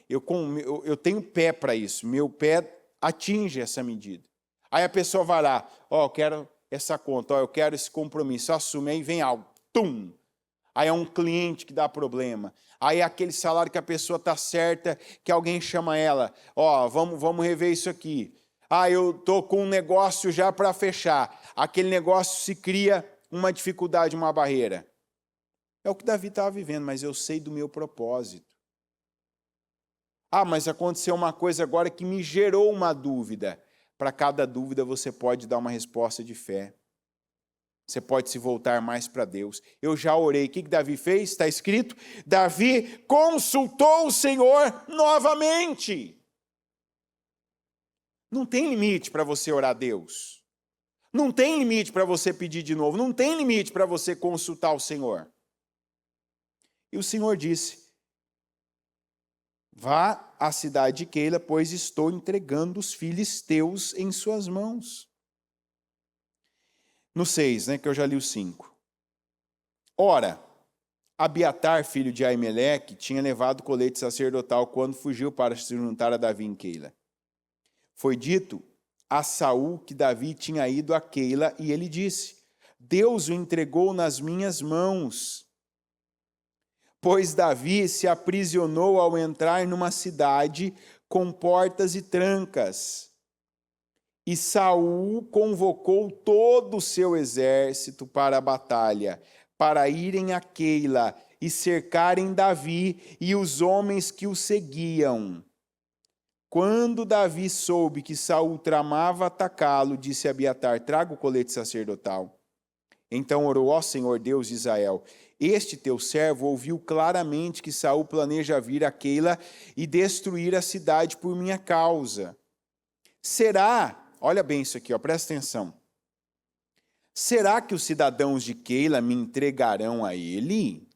eu tenho pé para isso, meu pé atinge essa medida. Aí a pessoa vai lá, eu quero essa conta, eu quero esse compromisso, assume, aí vem algo, tum! Aí é um cliente que dá problema, aí é aquele salário que a pessoa está certa, que alguém chama ela, vamos rever isso aqui. Eu estou com um negócio já para fechar, aquele negócio se cria uma dificuldade, uma barreira. É o que Davi estava vivendo, mas eu sei do meu propósito. Mas aconteceu uma coisa agora que me gerou uma dúvida. Para cada dúvida você pode dar uma resposta de fé. Você pode se voltar mais para Deus. Eu já orei. O que Davi fez? Está escrito, Davi consultou o Senhor novamente. Não tem limite para você orar a Deus. Não tem limite para você pedir de novo. Não tem limite para você consultar o Senhor. E o Senhor disse, vá à cidade de Keila, pois estou entregando os filisteus em suas mãos. No 6, que eu já li o 5. Ora, Abiatar, filho de Aimeleque, tinha levado o colete sacerdotal quando fugiu para se juntar a Davi em Keila. Foi dito a Saul que Davi tinha ido a Keila e ele disse, Deus o entregou nas minhas mãos. Pois Davi se aprisionou ao entrar numa cidade com portas e trancas. E Saul convocou todo o seu exército para a batalha, para irem a Keila e cercarem Davi e os homens que o seguiam. Quando Davi soube que Saul tramava atacá-lo, disse a Abiatar, traga o colete sacerdotal. Então orou, ó Senhor Deus de Israel, este teu servo ouviu claramente que Saul planeja vir a Keila e destruir a cidade por minha causa. Será, olha bem isso aqui, presta atenção. Será que os cidadãos de Keila me entregarão a ele?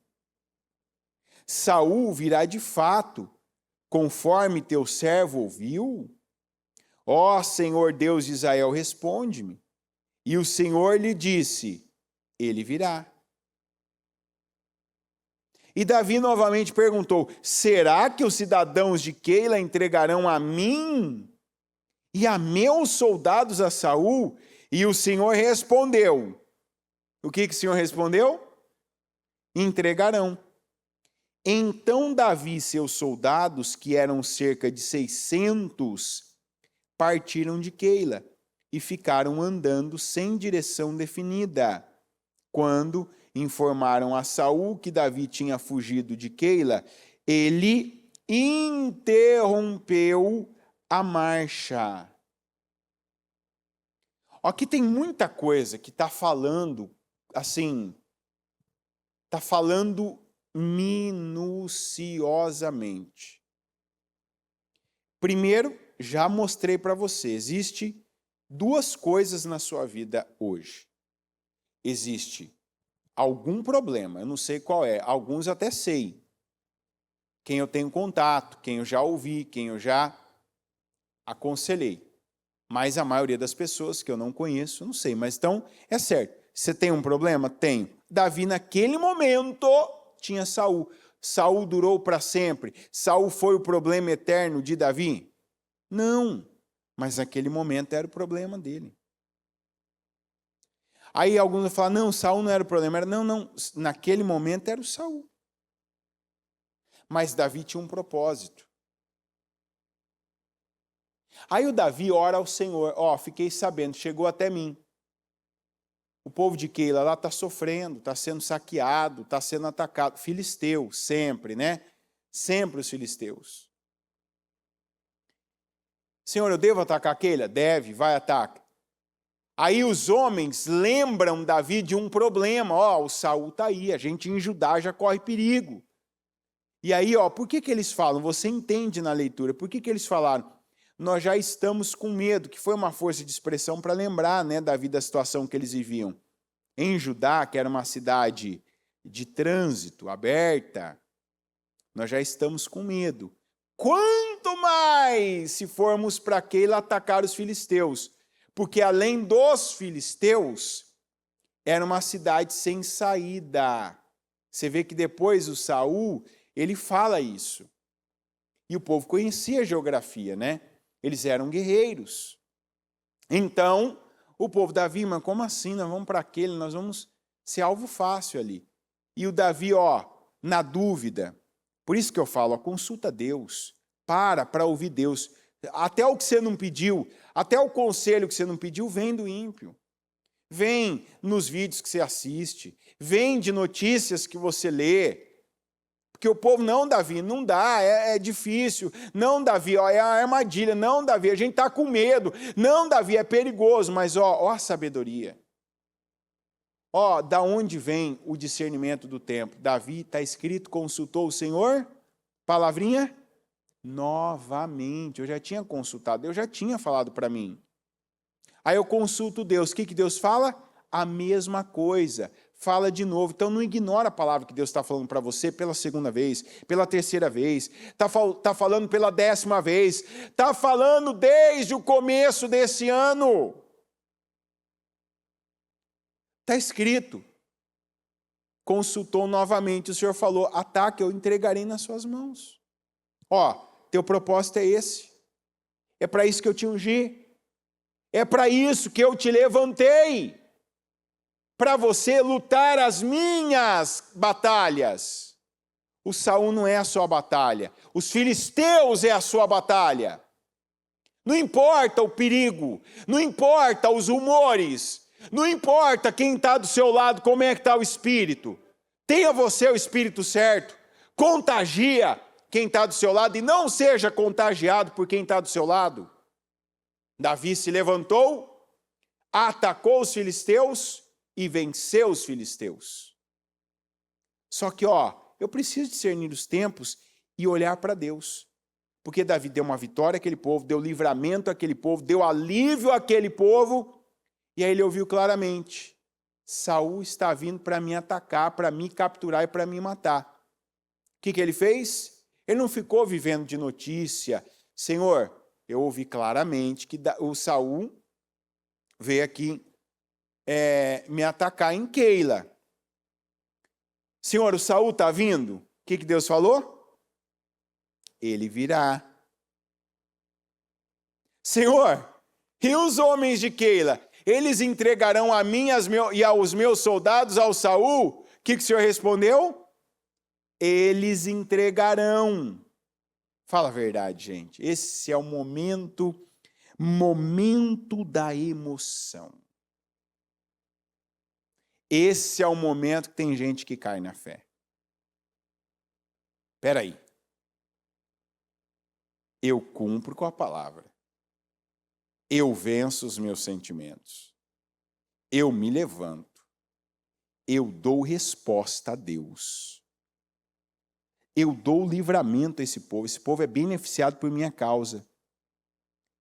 Saul virá de fato, conforme teu servo ouviu? Ó Senhor Deus de Israel, responde-me. E o Senhor lhe disse, ele virá. E Davi novamente perguntou, será que os cidadãos de Keila entregarão a mim e a meus soldados a Saul? E o Senhor respondeu. O que o Senhor respondeu? Entregarão. Então Davi e seus soldados, que eram cerca de 600, partiram de Keila e ficaram andando sem direção definida. Quando informaram a Saul que Davi tinha fugido de Keila, ele interrompeu a marcha. Aqui tem muita coisa que está falando, assim, está falando minuciosamente. Primeiro, já mostrei para você, existe duas coisas na sua vida hoje. Existe algum problema, eu não sei qual é, alguns até sei. Quem eu tenho contato, quem eu já ouvi, quem eu já aconselhei. Mas a maioria das pessoas que eu não conheço, não sei. Mas então, é certo. Você tem um problema? Tenho. Davi, naquele momento, tinha Saul. Saul durou para sempre. Saul foi o problema eterno de Davi? Não. Mas naquele momento era o problema dele. Aí alguns vão falar, não, Saul não era o problema. Não, naquele momento era o Saul. Mas Davi tinha um propósito. Aí o Davi ora ao Senhor, fiquei sabendo, chegou até mim. O povo de Keila lá está sofrendo, está sendo saqueado, está sendo atacado. Filisteu, sempre, né? Sempre os filisteus. Senhor, eu devo atacar Keila? Deve, vai, ataca. Aí os homens lembram Davi de um problema. O Saul está aí, a gente em Judá já corre perigo. E aí, por que eles falam? Você entende na leitura. Por que eles falaram? Nós já estamos com medo, que foi uma força de expressão para lembrar, Davi da situação que eles viviam. Em Judá, que era uma cidade de trânsito, aberta, nós já estamos com medo. quanto mais se formos para Keila atacar os filisteus, porque além dos filisteus, era uma cidade sem saída. Você vê que depois o Saul, ele fala isso. E o povo conhecia a geografia, né? Eles eram guerreiros. Então, o povo, Davi, mas como assim? Nós vamos para Keila, nós vamos ser alvo fácil ali. E o Davi, na dúvida, por isso que eu falo, consulta Deus, para ouvir Deus. Até o que você não pediu, até o conselho que você não pediu, vem do ímpio. Vem nos vídeos que você assiste, vem de notícias que você lê. Porque o povo, não, Davi, não dá, é difícil. Não, Davi, é a armadilha. Não, Davi, a gente está com medo. Não, Davi, é perigoso. Mas, a sabedoria. Da onde vem o discernimento do tempo? Davi, está escrito, consultou o Senhor? Palavrinha? Novamente. Eu já tinha consultado, eu já tinha falado para mim. Aí eu consulto Deus. O que Deus fala? A mesma coisa. Fala de novo. Então não ignora a palavra que Deus está falando para você pela segunda vez, pela terceira vez, está falando pela 10ª vez, está falando desde o começo desse ano. Está escrito. Consultou novamente, o Senhor falou, ataque, eu entregarei nas suas mãos. Teu propósito é esse. É para isso que eu te ungi. É para isso que eu te levantei. Para você lutar as minhas batalhas. O Saul não é a sua batalha. Os filisteus é a sua batalha. Não importa o perigo, não importa os rumores, não importa quem está do seu lado, como é que está o espírito. Tenha você o espírito certo, contagia quem está do seu lado e não seja contagiado por quem está do seu lado. Davi se levantou, atacou os filisteus e venceu os filisteus. Só que, eu preciso discernir os tempos e olhar para Deus. Porque Davi deu uma vitória àquele povo, deu livramento àquele povo, deu alívio àquele povo, e aí ele ouviu claramente, Saul está vindo para me atacar, para me capturar e para me matar. O que ele fez? Ele não ficou vivendo de notícia. Senhor, eu ouvi claramente que o Saul veio aqui me atacar em Keila. Senhor, o Saul está vindo? O que Deus falou? Ele virá. Senhor, e os homens de Keila? Eles entregarão a mim e aos meus soldados ao Saul? O que o Senhor respondeu? Eles entregarão. Fala a verdade, gente. Esse é o momento da emoção. Esse é o momento que tem gente que cai na fé. Espera aí. Eu cumpro com a palavra. Eu venço os meus sentimentos. Eu me levanto. Eu dou resposta a Deus. Eu dou livramento a esse povo. Esse povo é beneficiado por minha causa.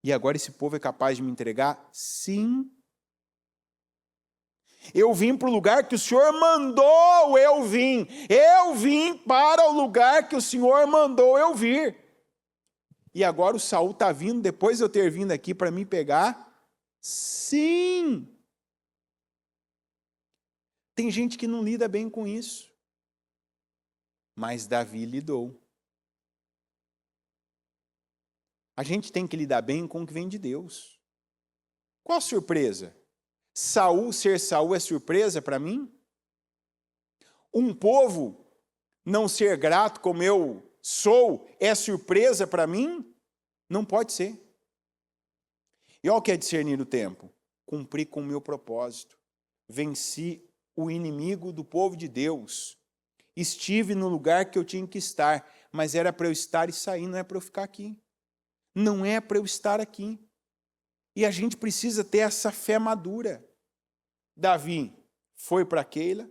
E agora esse povo é capaz de me entregar? Sim. Eu vim para o lugar que o Senhor mandou eu vim. Eu vim para o lugar que o Senhor mandou eu vir. E agora o Saul está vindo, depois de eu ter vindo aqui para me pegar? Sim. Tem gente que não lida bem com isso. Mas Davi lidou. A gente tem que lidar bem com o que vem de Deus. Qual a surpresa? Ser Saul é surpresa para mim? Um povo não ser grato como eu sou é surpresa para mim? Não pode ser. E olha o que é discernir o tempo. Cumpri com o meu propósito. Venci o inimigo do povo de Deus. Estive no lugar que eu tinha que estar, mas era para eu estar e sair, não é para eu ficar aqui. Não é para eu estar aqui. E a gente precisa ter essa fé madura. Davi foi para Keila,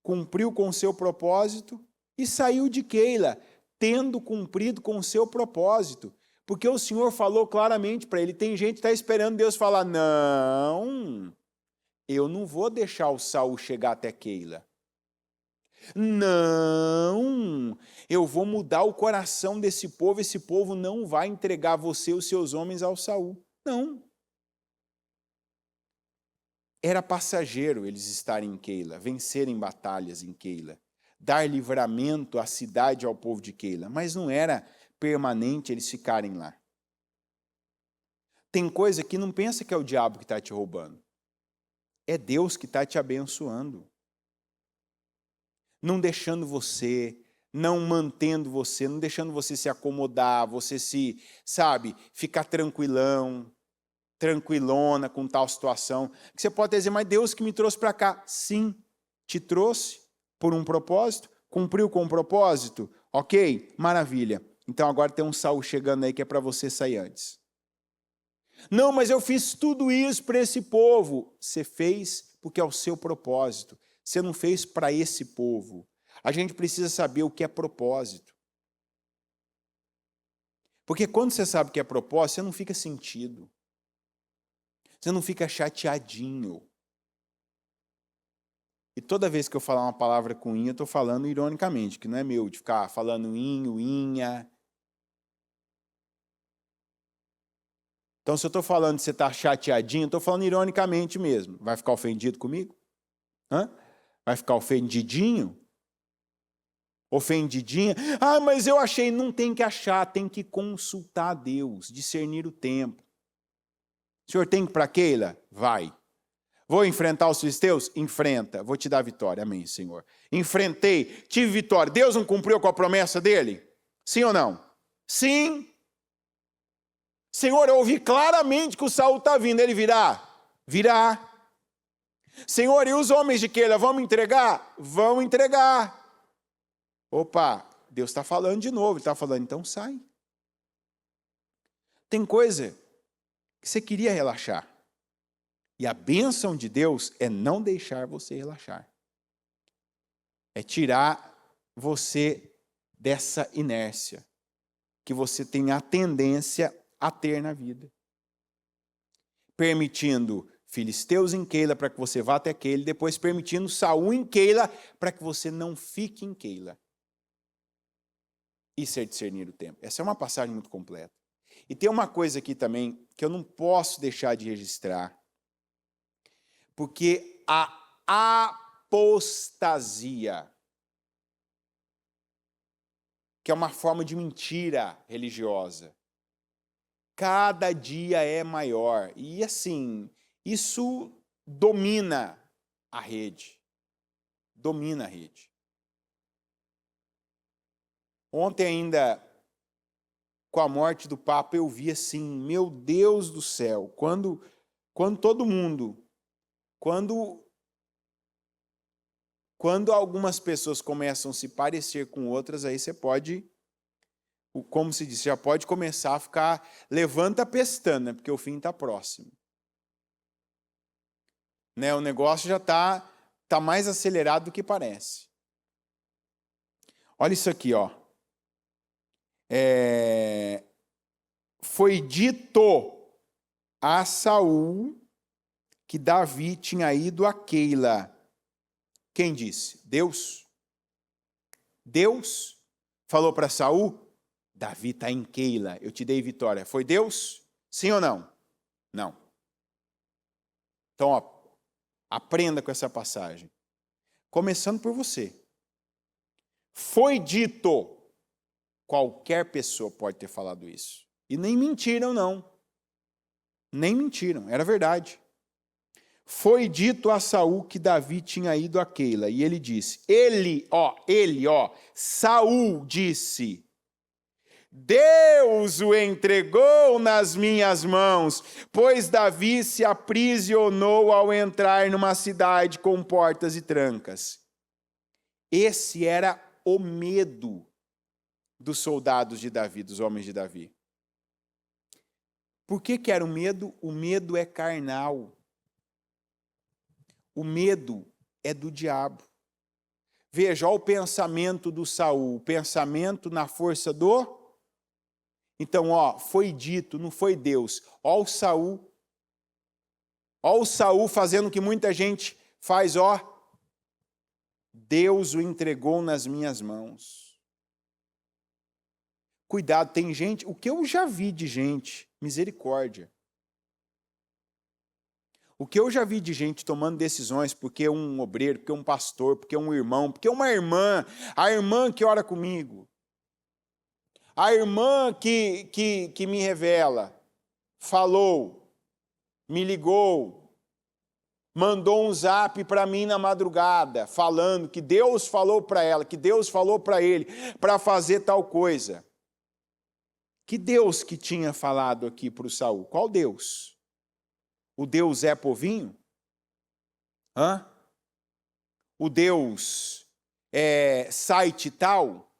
cumpriu com o seu propósito e saiu de Keila, tendo cumprido com o seu propósito. Porque o Senhor falou claramente para ele, tem gente que está esperando Deus falar, não, eu não vou deixar o Saul chegar até Keila. Não, eu vou mudar o coração desse povo, esse povo não vai entregar você e os seus homens ao Saul. Não. Era passageiro eles estarem em Keila, vencerem batalhas em Keila, dar livramento à cidade e ao povo de Keila, mas não era permanente eles ficarem lá. Tem coisa que não pensa que é o diabo que está te roubando. É Deus que está te abençoando. Não deixando você, não mantendo você, não deixando você se acomodar, você ficar tranquilão, tranquilona com tal situação. Que você pode dizer, mas Deus que me trouxe para cá. Sim, te trouxe por um propósito, cumpriu com o propósito, ok? Maravilha. Então agora tem um Saul chegando aí que é para você sair antes. Não, mas eu fiz tudo isso para esse povo. Você fez porque é o seu propósito. Você não fez para esse povo. A gente precisa saber o que é propósito. Porque quando você sabe o que é propósito, você não fica sentido. Você não fica chateadinho. E toda vez que eu falar uma palavra com inha, eu estou falando ironicamente, que não é meu de ficar falando inho, inha. Então, se eu estou falando que você está chateadinho, eu estou falando ironicamente mesmo. Vai ficar ofendido comigo? Hã? Vai ficar ofendidinho? Ofendidinha? Ah, mas eu achei. Não tem que achar, tem que consultar Deus, discernir o tempo. O senhor tem que ir para Keila? Vai. Vou enfrentar os filisteus? Enfrenta. Vou te dar vitória. Amém, Senhor. Enfrentei, tive vitória. Deus não cumpriu com a promessa dele? Sim ou não? Sim. Senhor, eu ouvi claramente que o Saul está vindo. Ele virá? Virá. Senhor, e os homens de Keila, vão me entregar? Vão entregar. Opa, Deus está falando de novo. Ele está falando, então sai. Tem coisa que você queria relaxar. E a bênção de Deus é não deixar você relaxar. É tirar você dessa inércia que você tem a tendência a ter na vida. Permitindo filisteus em Keila para que você vá até Keila, depois permitindo Saul em Keila para que você não fique em Keila. Isso é discernir o tempo. Essa é uma passagem muito completa. E tem uma coisa aqui também que eu não posso deixar de registrar, porque a apostasia, que é uma forma de mentira religiosa, cada dia é maior. E assim, isso domina a rede. Domina a rede. Ontem ainda, com a morte do Papa, eu vi assim, meu Deus do céu, quando todo mundo, quando algumas pessoas começam a se parecer com outras, aí você pode, como se diz, já pode começar a ficar, levanta a pestana, porque o fim está próximo. Né, o negócio já está mais acelerado do que parece. Olha isso aqui, ó. Foi dito a Saul que Davi tinha ido a Keila. Quem disse? Deus. Deus falou para Saul, Davi está em Keila, eu te dei vitória. Foi Deus? Sim ou não? Não. Então, ó, aprenda com essa passagem. Começando por você. Foi dito. Qualquer pessoa pode ter falado isso. E nem mentiram, não. Nem mentiram, era verdade. Foi dito a Saul que Davi tinha ido a Keila. E ele disse, Saul disse, Deus o entregou nas minhas mãos, pois Davi se aprisionou ao entrar numa cidade com portas e trancas. Esse era o medo dos soldados de Davi, dos homens de Davi. Por que era o medo? O medo é carnal. O medo é do diabo. Veja, olha o pensamento do Saul, o pensamento na força do... Então, foi dito, não foi Deus. Olha o Saul fazendo o que muita gente faz, Deus o entregou nas minhas mãos. Cuidado, tem gente, o que eu já vi de gente, misericórdia. O que eu já vi de gente tomando decisões porque é um obreiro, porque é um pastor, porque é um irmão, porque é uma irmã, a irmã que ora comigo, a irmã que me revela, falou, me ligou, mandou um zap para mim na madrugada, falando que Deus falou para ela, que Deus falou para ele, para fazer tal coisa. Que Deus que tinha falado aqui para o Saul? Qual Deus? O Deus é povinho? Hã? O Deus é site tal?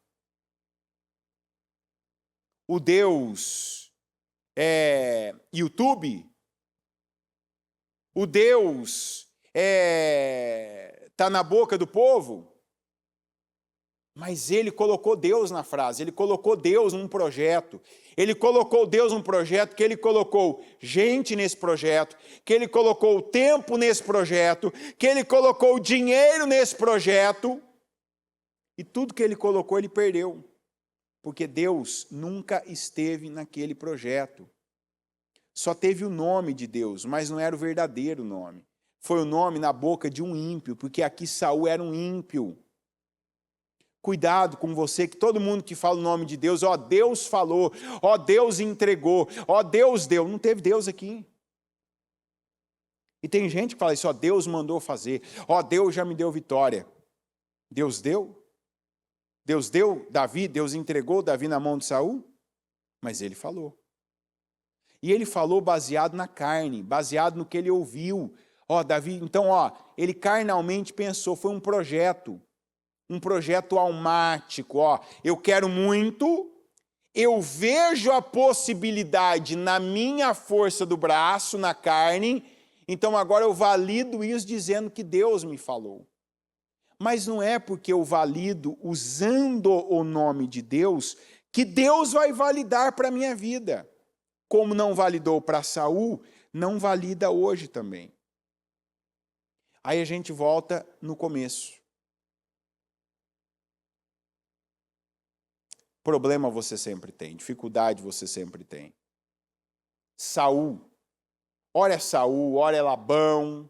O Deus é YouTube? O Deus tá na boca do povo? Mas ele colocou Deus na frase, ele colocou Deus num projeto. Ele colocou Deus num projeto, que ele colocou gente nesse projeto, que ele colocou tempo nesse projeto, que ele colocou dinheiro nesse projeto. E tudo que ele colocou, ele perdeu. Porque Deus nunca esteve naquele projeto. Só teve o nome de Deus, mas não era o verdadeiro nome. Foi o nome na boca de um ímpio, porque aqui Saul era um ímpio. Cuidado com você, que todo mundo que fala o nome de Deus, ó, Deus falou, ó, Deus entregou, ó, Deus deu. Não teve Deus aqui. E tem gente que fala isso, ó, Deus mandou fazer, ó, Deus já me deu vitória. Deus deu? Deus deu Davi, Deus entregou Davi na mão de Saul? Mas ele falou. E ele falou baseado na carne, baseado no que ele ouviu. Ó, Davi, então, ó, ele carnalmente pensou, foi um projeto almático, ó, eu quero muito, eu vejo a possibilidade na minha força do braço, na carne, então agora eu valido isso dizendo que Deus me falou. Mas não é porque eu valido usando o nome de Deus, que Deus vai validar para a minha vida. Como não validou para Saul, não valida hoje também. Aí a gente volta no começo. Problema você sempre tem, dificuldade você sempre tem. Saul, ora é Saul, ora é Labão,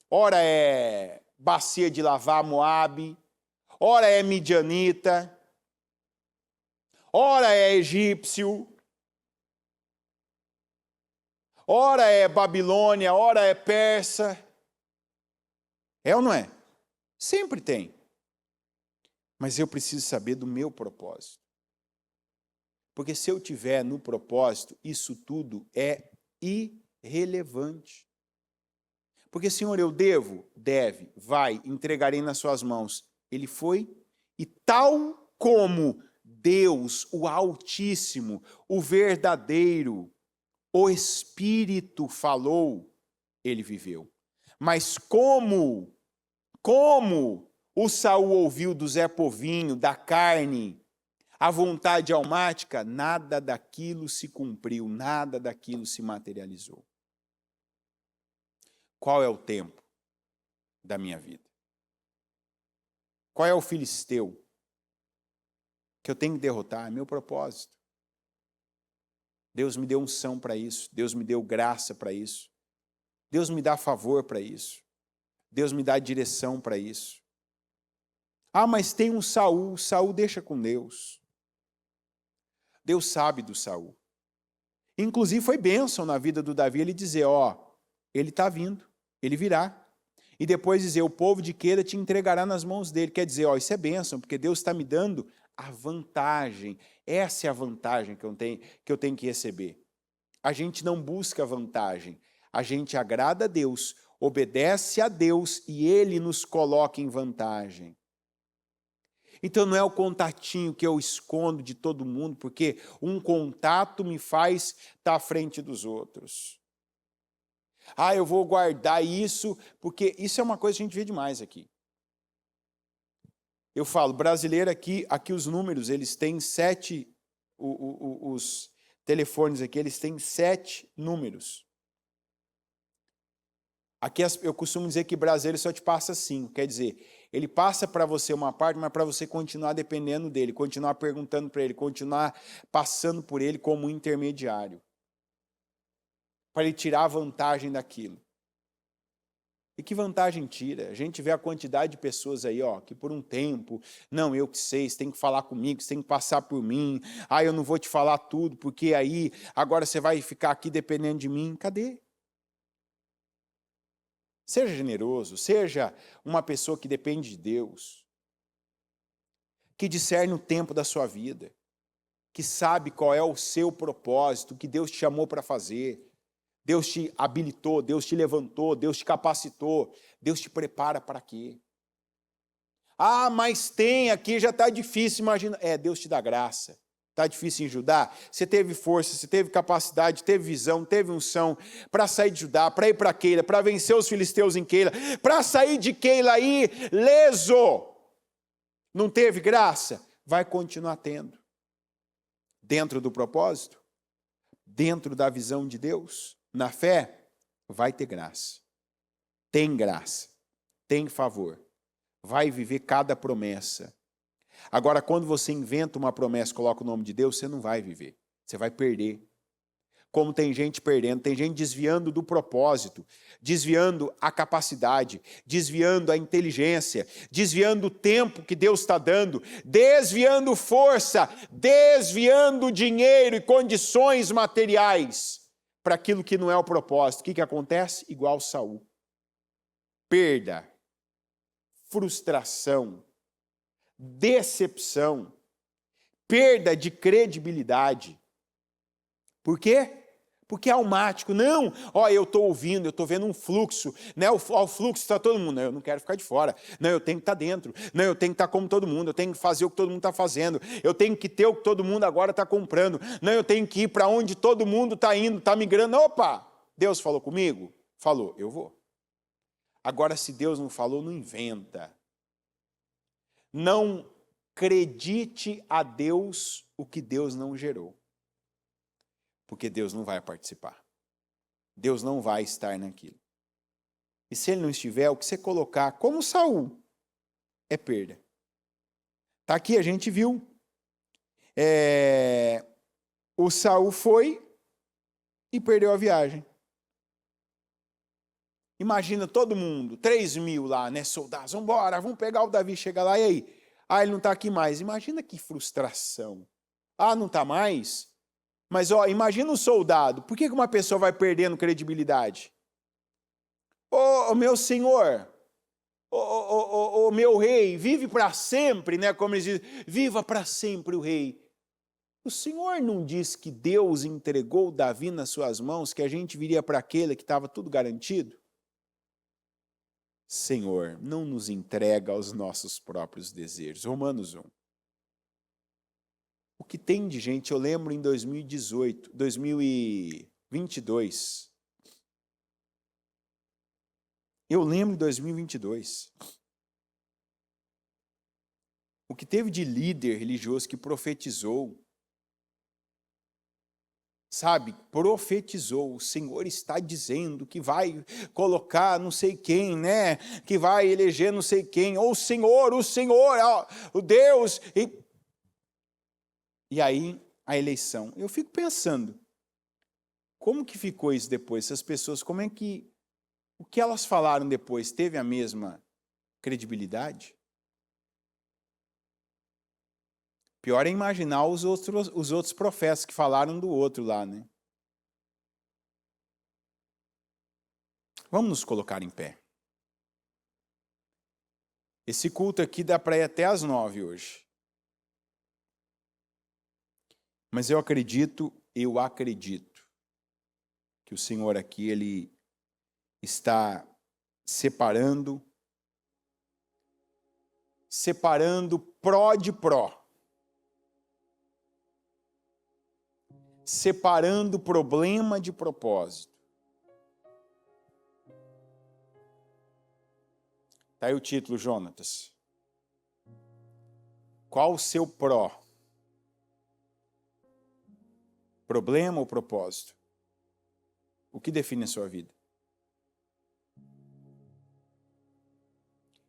ora é bacia de lavar Moabe, ora é midianita, ora é egípcio, ora é Babilônia, ora é persa. É ou não é? Sempre tem. Mas eu preciso saber do meu propósito. Porque se eu tiver no propósito, isso tudo é irrelevante. Porque, Senhor, eu devo? Deve, vai, entregarei nas suas mãos. Ele foi, e tal como Deus, o Altíssimo, o verdadeiro, o Espírito falou, ele viveu. Mas como o Saul ouviu do Zé Povinho, da carne, a vontade almática, nada daquilo se cumpriu, nada daquilo se materializou. Qual é o tempo da minha vida? Qual é o filisteu que eu tenho que derrotar? É meu propósito. Deus me deu unção para isso, Deus me deu graça para isso, Deus me dá favor para isso, Deus me dá direção para isso. Ah, mas tem um Saul, Saul deixa com Deus. Deus sabe do Saul. Inclusive foi bênção na vida do Davi ele dizer, ó, ele está vindo, ele virá. E depois dizer, o povo de Queira te entregará nas mãos dele. Quer dizer, ó, isso é bênção, porque Deus está me dando a vantagem. Essa é a vantagem que eu tenho que receber. A gente não busca vantagem, a gente agrada a Deus, obedece a Deus e Ele nos coloca em vantagem. Então não é o contatinho que eu escondo de todo mundo, porque um contato me faz estar à frente dos outros. Ah, eu vou guardar isso, porque isso é uma coisa que a gente vê demais aqui. Eu falo, brasileiro aqui os números, eles têm 7, os telefones aqui, eles têm 7 números. Aqui eu costumo dizer que brasileiro só te passa 5, quer dizer, ele passa para você uma parte, mas para você continuar dependendo dele, continuar perguntando para ele, continuar passando por ele como um intermediário, para ele tirar a vantagem daquilo. E que vantagem tira? A gente vê a quantidade de pessoas aí, ó, que por um tempo, não, eu que sei, você tem que falar comigo, você tem que passar por mim, eu não vou te falar tudo, porque aí agora você vai ficar aqui dependendo de mim. Cadê? Seja generoso, seja uma pessoa que depende de Deus, que discerne o tempo da sua vida, que sabe qual é o seu propósito, o que Deus te chamou para fazer. Deus te habilitou, Deus te levantou, Deus te capacitou, Deus te prepara para quê? Mas tem aqui, já está difícil, imagina. Deus te dá graça. Está difícil em Judá? Você teve força, você teve capacidade, teve visão, teve unção para sair de Judá, para ir para Keila, para vencer os filisteus em Keila, para sair de Keila aí leso. Não teve graça? Vai continuar tendo. Dentro do propósito, dentro da visão de Deus, na fé, vai ter graça. Tem graça, tem favor. Vai viver cada promessa. Agora, quando você inventa uma promessa, coloca o nome de Deus, você não vai viver. Você vai perder. Como tem gente perdendo, tem gente desviando do propósito, desviando a capacidade, desviando a inteligência, desviando o tempo que Deus está dando, desviando força, desviando dinheiro e condições materiais para aquilo que não é o propósito. O que acontece? Igual Saul. Perda, frustração, decepção, perda de credibilidade. Por quê? Porque é almático. Não, eu estou ouvindo, eu estou vendo um fluxo, né? O fluxo está todo mundo. Não, eu não quero ficar de fora. Não, eu tenho que estar dentro. Não, eu tenho que estar como todo mundo. Eu tenho que fazer o que todo mundo está fazendo. Eu tenho que ter o que todo mundo agora está comprando. Não, eu tenho que ir para onde todo mundo está indo, está migrando. Opa, Deus falou comigo? Falou, eu vou. Agora, se Deus não falou, não inventa. Não acredite a Deus o que Deus não gerou. Porque Deus não vai participar. Deus não vai estar naquilo. E se ele não estiver, o que você colocar, como Saul, é perda. Tá aqui, a gente viu. O Saul foi e perdeu a viagem. Imagina todo mundo, 3.000 lá, né, soldados, vamos embora, vamos pegar o Davi, chega lá, e aí? Ele não está aqui mais. Imagina que frustração. Não está mais? Mas, imagina um soldado. Por que uma pessoa vai perdendo credibilidade? Meu senhor, meu rei, vive para sempre, né? Como eles dizem, viva para sempre o rei. O Senhor não disse que Deus entregou Davi nas suas mãos, que a gente viria para aquele que estava tudo garantido? Senhor, não nos entrega aos nossos próprios desejos. Romanos 1. O que tem de gente, eu lembro em 2022. Eu lembro em 2022. O que teve de líder religioso que profetizou. Sabe, profetizou, o Senhor está dizendo que vai colocar não sei quem, né? Que vai eleger não sei quem. O Senhor, o Deus. E aí, a eleição. Eu fico pensando, como que ficou isso depois? Essas pessoas, o que elas falaram depois, teve a mesma credibilidade? Pior é imaginar os outros profetas que falaram do outro lá, né? Vamos nos colocar em pé. Esse culto aqui dá para ir até às 9 hoje. Mas eu acredito que o Senhor aqui, Ele está separando pró de pró. Separando problema de propósito. Está aí o título, Jonatas. Qual o seu pró? Problema ou propósito? O que define a sua vida?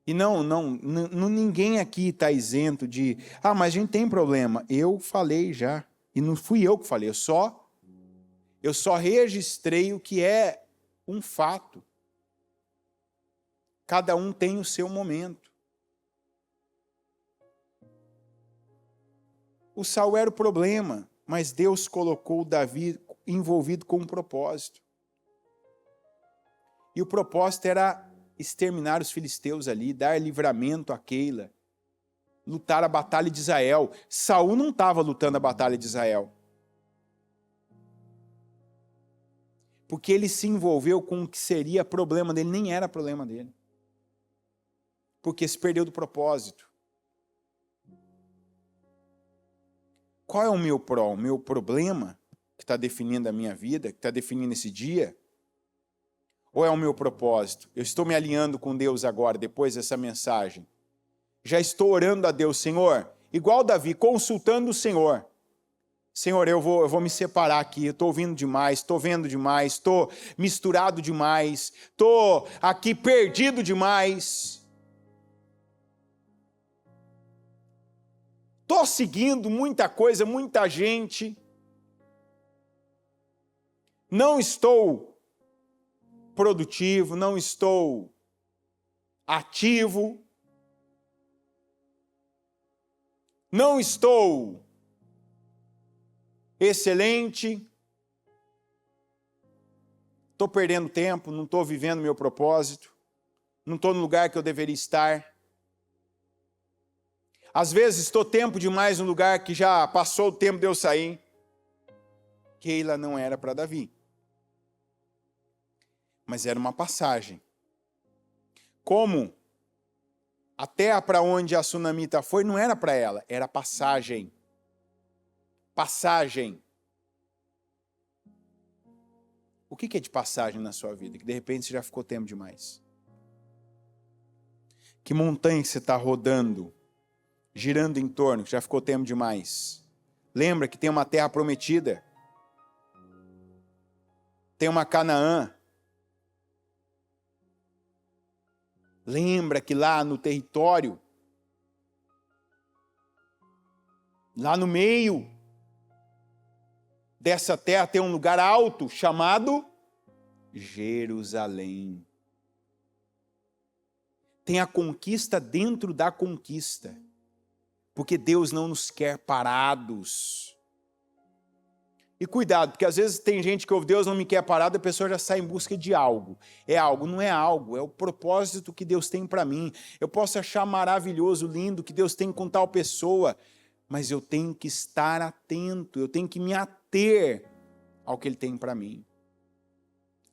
E ninguém aqui está isento de, mas a gente tem problema. Eu falei já, e não fui eu que falei, eu só registrei o que é um fato. Cada um tem o seu momento. O Saul era o problema, mas Deus colocou Davi envolvido com um propósito. E o propósito era exterminar os filisteus ali, dar livramento a Keila, lutar a batalha de Israel. Saul não estava lutando a batalha de Israel, porque ele se envolveu com o que seria problema dele, nem era problema dele, porque se perdeu do propósito. Qual é o meu problema que está definindo a minha vida, que está definindo esse dia? Ou é o meu propósito? Eu estou me alinhando com Deus agora, depois dessa mensagem. Já estou orando a Deus, Senhor, igual Davi, consultando o Senhor. Senhor, eu vou me separar aqui, eu estou ouvindo demais, estou vendo demais, estou misturado demais, estou aqui perdido demais. Estou seguindo muita coisa, muita gente. Não estou produtivo, não estou ativo, não estou excelente, estou perdendo tempo, não estou vivendo meu propósito, não estou no lugar que eu deveria estar. Às vezes estou tempo demais no lugar que já passou o tempo de eu sair. Keila não era para Davi, mas era uma passagem. Como a terra para onde a sunamita foi não era para ela, era passagem. Passagem. O que é de passagem na sua vida? Que de repente você já ficou tempo demais. Que montanha que você está rodando, girando em torno, que já ficou tempo demais. Lembra que tem uma terra prometida. Tem uma Canaã. Lembra que lá no território, lá no meio dessa terra tem um lugar alto chamado Jerusalém. Tem a conquista dentro da conquista, porque Deus não nos quer parados. E cuidado, porque às vezes tem gente que ouve Deus não me quer parado, a pessoa já sai em busca de algo. É algo, não é algo, é o propósito que Deus tem para mim. Eu posso achar maravilhoso, lindo, que Deus tem com tal pessoa, mas eu tenho que estar atento, eu tenho que me ater ao que Ele tem para mim.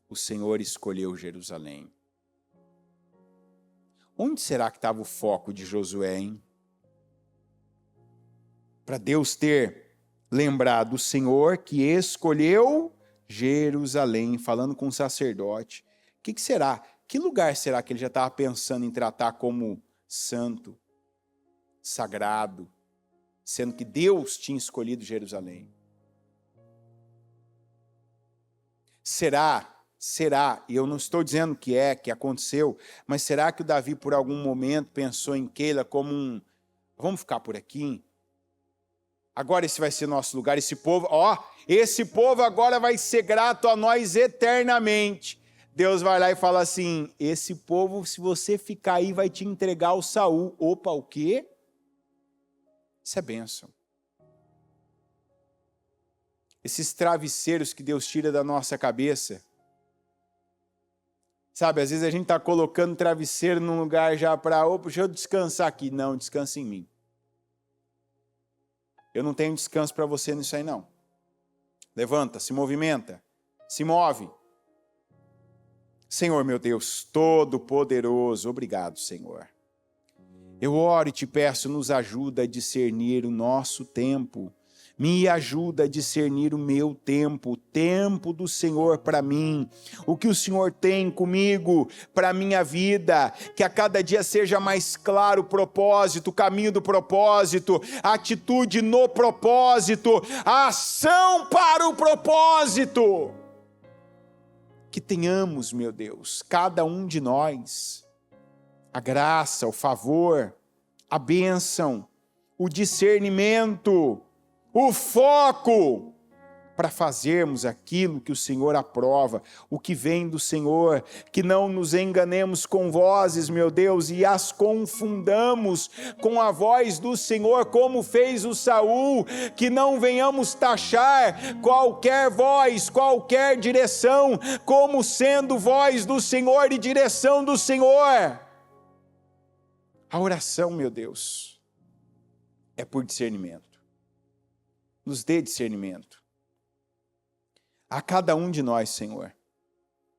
O Senhor escolheu Jerusalém. Onde será que estava o foco de Josué, hein? Para Deus ter lembrado o Senhor que escolheu Jerusalém, falando com o sacerdote. O que será? Que lugar será que ele já estava pensando em tratar como santo, sagrado, sendo que Deus tinha escolhido Jerusalém? Será, e eu não estou dizendo que aconteceu, mas será que o Davi por algum momento pensou em Keila como vamos ficar por aqui? Agora esse vai ser nosso lugar, esse povo agora vai ser grato a nós eternamente. Deus vai lá e fala assim, esse povo, se você ficar aí, vai te entregar o Saul. Opa, o quê? Isso é bênção. Esses travesseiros que Deus tira da nossa cabeça. Sabe, às vezes a gente está colocando travesseiro num lugar já para, deixa eu descansar aqui. Não, descansa em mim. Eu não tenho descanso para você nisso aí, não. Levanta, se movimenta, se move. Senhor, meu Deus, Todo-Poderoso, obrigado, Senhor. Eu oro e te peço, nos ajuda a discernir o nosso tempo. Me ajuda a discernir o meu tempo, o tempo do Senhor para mim. O que o Senhor tem comigo, para a minha vida. Que a cada dia seja mais claro o propósito, o caminho do propósito, a atitude no propósito, a ação para o propósito. Que tenhamos, meu Deus, cada um de nós, a graça, o favor, a bênção, o discernimento, o foco para fazermos aquilo que o Senhor aprova, o que vem do Senhor, que não nos enganemos com vozes, meu Deus, e as confundamos com a voz do Senhor, como fez o Saul, que não venhamos taxar qualquer voz, qualquer direção, como sendo voz do Senhor e direção do Senhor. A oração, meu Deus, é por discernimento. Nos dê discernimento. A cada um de nós, Senhor,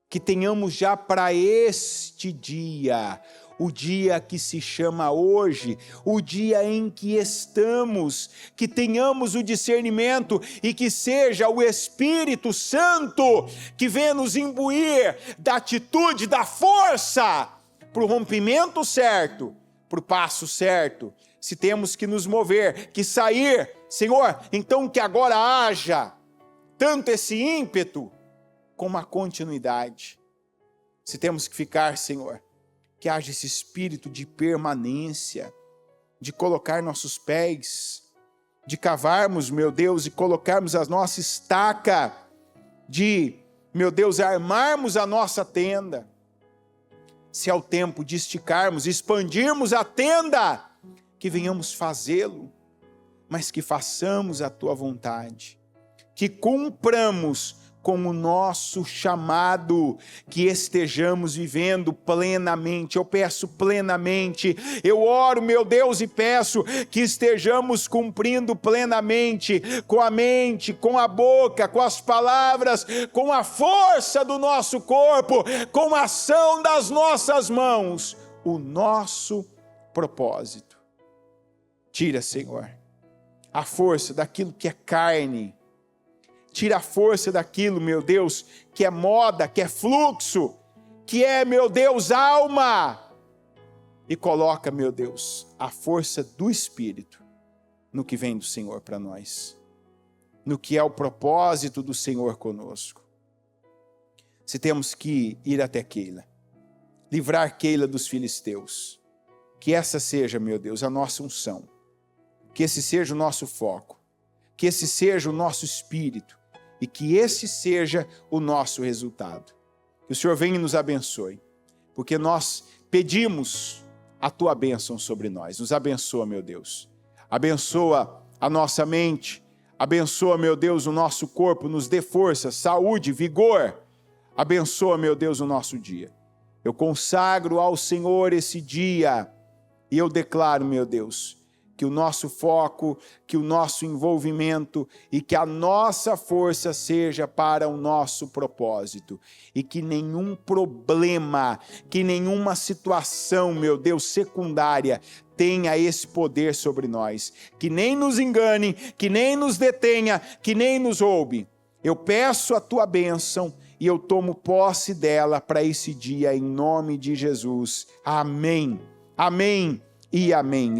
que tenhamos já para este dia, o dia que se chama hoje, o dia em que estamos, que tenhamos o discernimento e que seja o Espírito Santo que venha nos imbuir da atitude, da força, para o rompimento certo, para o passo certo. Se temos que nos mover, que sair, Senhor, então que agora haja tanto esse ímpeto como a continuidade. Se temos que ficar, Senhor, que haja esse espírito de permanência, de colocar nossos pés, de cavarmos, meu Deus, e colocarmos a nossa estaca, de, meu Deus, armarmos a nossa tenda. Se é o tempo de esticarmos, expandirmos a tenda, que venhamos fazê-lo, mas que façamos a Tua vontade. Que cumpramos com o nosso chamado, que estejamos vivendo plenamente. Eu peço plenamente, eu oro, meu Deus, e peço que estejamos cumprindo plenamente, com a mente, com a boca, com as palavras, com a força do nosso corpo, com a ação das nossas mãos, o nosso propósito. Tira, Senhor, a força daquilo que é carne. Tira a força daquilo, meu Deus, que é moda, que é fluxo, que é, meu Deus, alma. E coloca, meu Deus, a força do Espírito no que vem do Senhor para nós. No que é o propósito do Senhor conosco. Se temos que ir até Keila, livrar Keila dos filisteus, que essa seja, meu Deus, a nossa unção. Que esse seja o nosso foco. Que esse seja o nosso espírito. E que esse seja o nosso resultado. Que o Senhor venha e nos abençoe. Porque nós pedimos a Tua bênção sobre nós. Nos abençoa, meu Deus. Abençoa a nossa mente. Abençoa, meu Deus, o nosso corpo. Nos dê força, saúde, vigor. Abençoa, meu Deus, o nosso dia. Eu consagro ao Senhor esse dia. E eu declaro, meu Deus, que o nosso foco, que o nosso envolvimento e que a nossa força seja para o nosso propósito. E que nenhum problema, que nenhuma situação, meu Deus, secundária, tenha esse poder sobre nós. Que nem nos engane, que nem nos detenha, que nem nos roube. Eu peço a Tua bênção e eu tomo posse dela para esse dia, em nome de Jesus. Amém, amém e amém.